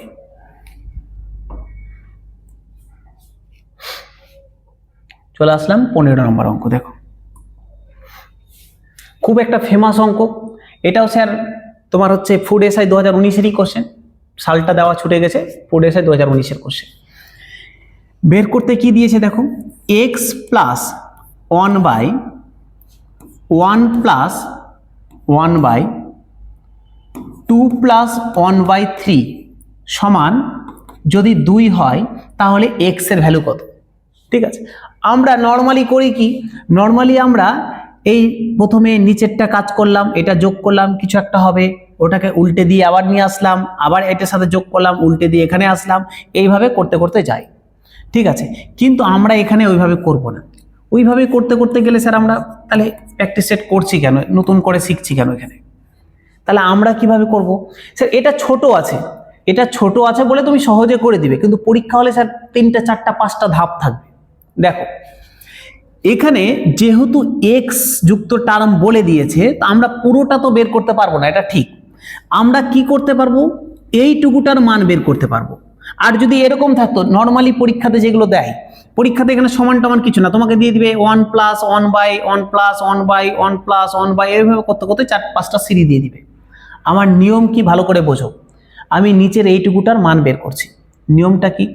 Speaker 1: চলে আসলাম 15 নম্বর অঙ্ক। দেখো খুব একটা ফেমাস অঙ্ক এটাও স্যার, তোমার হচ্ছে ফুড এসআই 2019-এরই কোশ্চেন, সালটা দেওয়া ছুটে গেছে, ফুড এসআই 2019-এর কোশ্চেন। বের করতে কি দিয়েছে দেখো, x প্লাস 1/1 প্লাস 1/2 প্লাস 1/3 সমান যদি 2 হয় তাহলে x এর ভ্যালু কত? ঠিক আছে, আমরা নর্মালি করি কি, নর্মালি আমরা এই প্রথমে নিচেরটা কাজ করলাম, এটা যোগ করলাম, কিছু একটা হবে, ওটাকে উল্টে দিয়ে আবার নিয়ে আসলাম, আবার এটার সাথে যোগ করলাম, উল্টে দিয়ে এখানে আসলাম, এইভাবে করতে করতে যাই। ঠিক আছে, কিন্তু আমরা এখানে ওইভাবে করব না। ওইভাবে করতে করতে গেলে স্যার আমরা তাহলে প্র্যাকটিস সেট করছি কেন, নতুন করে শিখছি কেন এখানে? তাহলে আমরা কিভাবে করব? স্যার এটা ছোট আছে, এটা ছোট আছে বলে তুমি সহজে করে দিবে, কিন্তু পরীক্ষা হলে স্যার 3টা 4টা 5টা ধাপ থাকবে। দেখো এখানে যেহেতু এক্স যুক্ত টার্ম বলে দিয়েছে, তা আমরা পুরোটা তো বের করতে পারবো না, এটা ঠিক। আমরা কি করতে পারবো, এইটুকুটার মান বের করতে পারবো। আর যদি এরকম থাকতো নর্মালি পরীক্ষাতে যেগুলো দেয়, পরীক্ষাতে এখানে সমান টমান কিছু না, তোমাকে দিয়ে দিবে 1 + 1/1 + 1/1 + 1/, এইভাবে করতে করতে 4-5টা সিরি দিয়ে দিবে। আমার নিয়ম কি ভালো করে বোঝো, আমি নিচের এইটুকুটার মান বের করছি। নিয়মটা কি?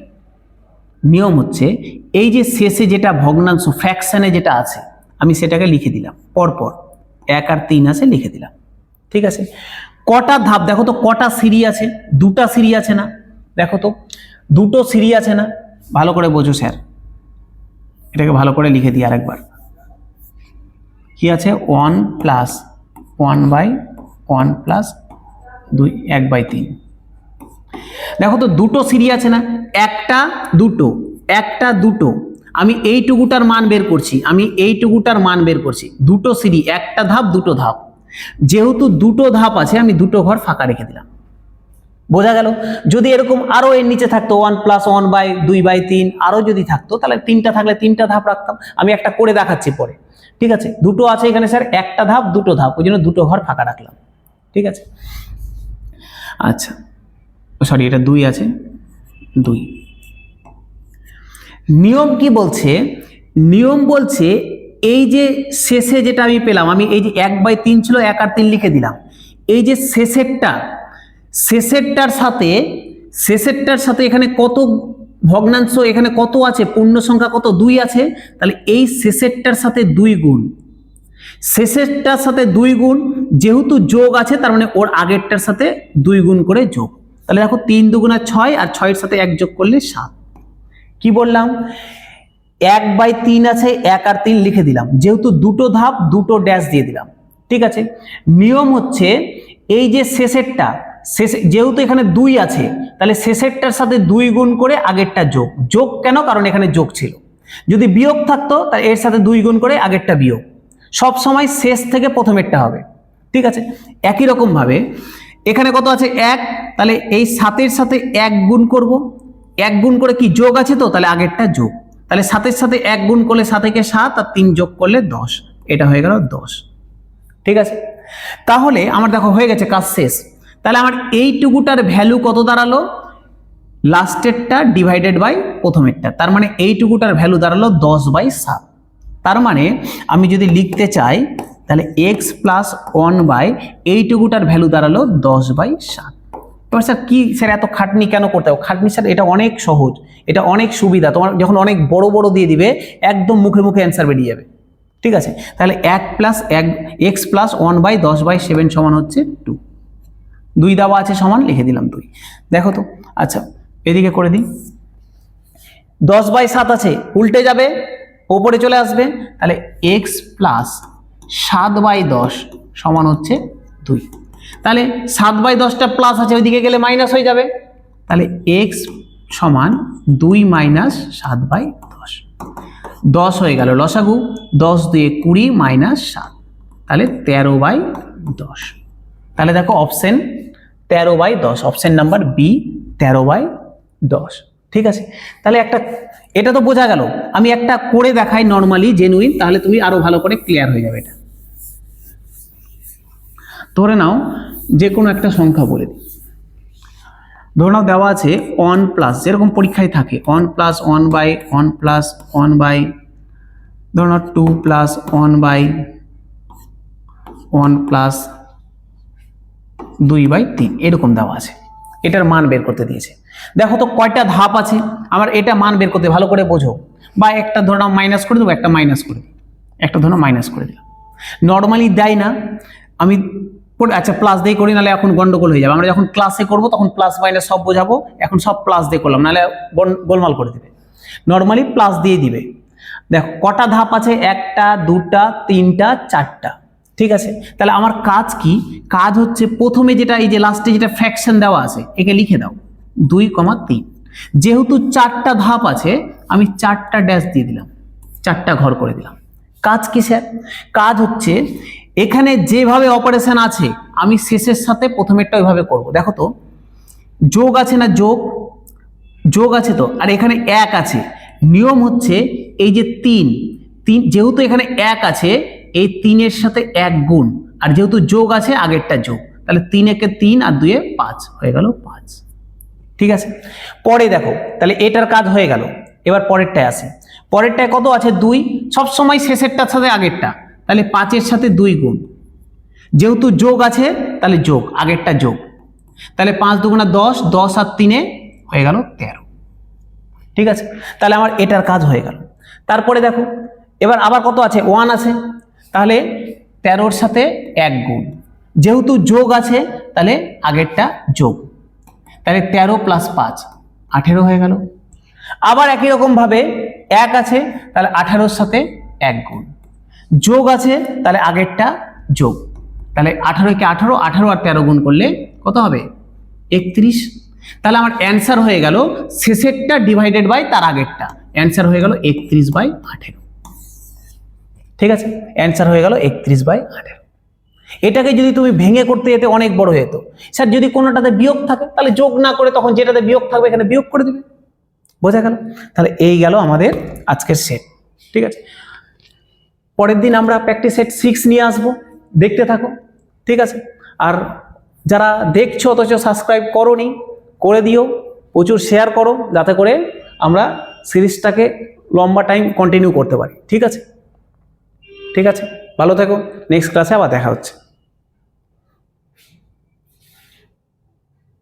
Speaker 1: নিয়ম হচ্ছে এই যে শেষে যেটা ভগ্নাংশ ফ্র্যাকশনে যেটা আছে আমি সেটাকে লিখে দিলাম, পরপর 1 আর 3 আছে লিখে দিলাম। ঠিক আছে, কটা ধাপ দেখো তো, কটা সিঁড়ি আছে? 2টা সিঁড়ি আছে না? দেখো তো 2টো সিঁড়ি আছে না? ভালো করে বোঝো স্যার, এটাকে ভালো করে লিখে দিই আরেকবার। কি আছে? 1 + 1/1 + 2 1/3। দেখো তো 2টো সিঁড়ি আছে না? একটা দুটো, আমি এইটুকুটার মান বের করছি, দুটো সিঁড়ি, একটা ধাপ, দুটো ধাপ। যেহেতু দুটো ধাপ আছে আমি দুটো ঘর ফাঁকা রেখে দিলাম। বোঝা গেল? যদি এরকম আরো এর নিচে থাকতো 1 + 1/2/3 আরো যদি থাকতো, তাহলে 3টা থাকলে 3টা ধাপ রাখতাম। আমি একটা করে দেখাচ্ছি পরে। ঠিক আছে, দুটো আছে এখানে স্যার, একটা ধাপ দুটো ধাপ, ওই জন্য দুটো ঘর ফাঁকা রাখলাম। ঠিক আছে, আচ্ছা সরি এটা 2 আছে, 2। নিয়ম কি বলছে? নিয়ম বলছে এই যে শেষে যেটা আমি পেলাম, আমি এই যে 1/3 ছিল 1 আর 3 লিখে দিলাম, এই যে শেষেরটার সাথে এখানে কত ভগ্নাংশ, এখানে কত আছে, পূর্ণ সংখ্যা কত? 2 আছে। তাহলে এই শেষেরটার সাথে 2 গুণ, শেষেরটার সাথে 2 গুণ, যেহেতু যোগ আছে তার মানে ওর আগেরটার সাথে 2 গুণ করে যোগ। তাহলে দেখো 3 × 2 = 6, আর 6 এর সাথে 1 যোগ করলে 7। কি বললাম? 1/3 আছে, 1 আর 3 লিখে দিলাম, যেহেতু দুটো ধাপ দুটো ড্যাশ দিয়ে দিলাম। ঠিক আছে, নিয়ম হচ্ছে এই যে শেষেরটা, যেহেতু এখানে 2 আছে তাহলে শেষেরটার সাথে 2 গুণ করে আগেরটা যোগ কেন? কারণ এখানে যোগ ছিল। যদি বিয়োগ থাকতো তাহলে এর সাথে 2 গুণ করে আগেরটা বিয়োগ। সব সময় শেষ থেকে প্রথমেরটা হবে। ঠিক আছে, একই রকম ভাবে এখানে কত আছে? 1, তাহলে এই 7-এর সাথে 1 গুণ করব, 1 গুণ করে কি যোগ আছে তো, তাহলে আগেরটা যোগ। তাহলে 7-এর সাথে 1 গুণ করলে 7 × 7 আর 3 যোগ করলে 10, এটা হয়ে গেল 10। ঠিক আছে, তাহলে আমার দেখো হয়ে গেছে, কাজ শেষ। তাহলে আমার এইটুকুটার ভ্যালু কত দাঁড়ালো? লাস্টেরটা ডিভাইডেড বাই প্রথমেরটা, তার মানে এইটুকুটার ভ্যালু দাঁড়ালো 10/7। তার মানে আমি যদি লিখতে চাই তাহলে x + 1/, এইটুকুটার ভ্যালু দাঁড়ালো 10/7। এবার স্যার কি স্যার এত খাটনি কেন করতে হবে? খাটনি স্যার এটা অনেক সহজ, এটা অনেক সুবিধা। তোমার যখন অনেক বড় বড় দিয়ে দিবে একদম মুখে মুখে অ্যান্সার বেরিয়ে যাবে। ঠিক আছে, তাহলে x + 1/10/7 সমান হচ্ছে 2। 2 দেওয়া আছে সমান লিখে দিলাম 2। দেখো তো, আচ্ছা এদিকে করে দিই। 10/7 আছে, উল্টে যাবে, ওপরে চলে আসবে, তাহলে x + 7/10 সমান হচ্ছে 2। তাহলে 7/10টা প্লাস আছে, ওইদিকে গেলে মাইনাস হয়ে যাবে, তাহলে x সমান 2 - 7/10। 10 হয়ে গেল লসাগু, 10 দিয়ে 20 মাইনাস 7, তাহলে 13/10। তাহলে দেখো অপশন 13/10, অপশন নাম্বার বি 13/10। ঠিক আছে, তাহলে এটা তো বোঝা গেল। আমি একটা করে দেখাই নর্মালি জেনুইন, তাহলে তুমি আরো ভালো করে ক্লিয়ার হয়ে যাবে। এটা ধরে নাও যে কোনো একটা সংখ্যা বলে দিই, ধরে নাও দেওয়া আছে 1 প্লাস, যেরকম পরীক্ষায় থাকে 1 প্লাস 1/1 প্লাস 1 ধরে নাও 2 প্লাস 1/1 প্লাস 2/3, এরকম দেওয়া আছে। এটার মান বের করতে দিয়েছে। দেখো তো কয়টা ধাপ আছে, আমার এটা মান বের করতে, ভালো করে বোঝো। বা একটা ধরে নাও মাইনাস করে দেবো, একটা মাইনাস করে দিই, একটা ধরে নাও মাইনাস করে দিলাম। নর্মালি দেয় না, আমি আচ্ছা প্লাস দিয়ে করি, নাহলে এখন গন্ডগোল হয়ে যাবে। আমরা যখন ক্লাসে করব তখন প্লাস মাইনাস সব বোঝাবো, এখন সব প্লাস দিয়ে করলাম, নাহলে গোলমাল করে দিবে। নর্মালি প্লাস দিয়ে দিবে। দেখো কটা ধাপ আছে, 1টা 2টা 3টা 4টা। ঠিক আছে, তাহলে আমার কাজ কি? কাজ হচ্ছে প্রথমে যেটা, এই যে লাস্টে যেটা ফ্র্যাকশন দেওয়া আছে, একে লিখে দাও 2,3। যেহেতু 4টা ধাপ আছে, আমি 4টা ড্যাশ দিয়ে দিলাম, 4টা ঘর করে দিলাম। কাজ কি স্যার? কাজ হচ্ছে এখানে যেভাবে অপারেশন আছে, আমি শেষের সাথে প্রথমেরটা ওইভাবে করব। দেখো তো যোগ আছে না, যোগ আছে তো, আর এখানে 1 আছে। নিয়ম হচ্ছে এই যে 3, যেহেতু এখানে 1 আছে, এই 3-এর সাথে 1 গুণ, আর যেহেতু যোগ আছে আগেরটা যোগ, তাহলে 3 একে 3 আর 2 এ 5 হয়ে গেল 5। ঠিক আছে, পরে দেখো তাহলে এটার কাজ হয়ে গেল। এবার পরেরটায় আসে, পরেরটায় কত আছে 2, সবসময় শেষেরটার সাথে আগেরটা, তাহলে 5-এর সাথে 2 গুণ, যেহেতু যোগ আছে তাহলে যোগ, আগেরটা যোগ, তাহলে 5 দুগুণা 10, 10 আর 3-এ হয়ে গেল 13। ঠিক আছে, তাহলে আমার এটার কাজ হয়ে গেল। তারপরে দেখো এবার আবার কত আছে, 1 আছে, তাহলে 13-এর সাথে 1 গুণ, যেহেতু যোগ আছে তাহলে আগেরটা যোগ, তাহলে 13 প্লাস 5 18 হয়ে গেল। আবার একই রকম ভাবে 1 আছে, তাহলে 18-এর সাথে 1 গুণ, যোগ আছে তাহলে আগেরটা যোগ, তাহলে 18-কে 18, 18 আর 13 গুণ করলে কত হবে 31। তাহলে আমার অ্যান্সার হয়ে গেল শেষেরটা ডিভাইডেড বাই তার আগেরটা, অ্যান্সার হয়ে গেল 31/18। ঠিক আছে, অ্যান্সার হয়ে গেল 31/18। এটাকে যদি তুমি ভেঙে করতে যেতে অনেক বড় হয়ে যেত। স্যার যদি কোনোটাতে বিয়োগ থাকে তাহলে যোগ না করে তখন যেটাতে বিয়োগ থাকবে এখানে বিয়োগ করে দিবে। বোঝা গেল? তাহলে এই গেল আমাদের আজকের সেট। ঠিক আছে, পরের দিন আমরা প্র্যাকটিস সেট 6 নিয়ে আসবো, দেখতে থাকো। ঠিক আছে, আর যারা দেখছো অথচ সাবস্ক্রাইব করোনি, করে দিও, প্রচুর শেয়ার করো, যাতে করে আমরা সিরিজটাকে লম্বা টাইম কন্টিনিউ করতে পারি। ঠিক আছে, ঠিক আছে, ভালো থেকো, নেক্সট ক্লাসে আবার দেখা হচ্ছে।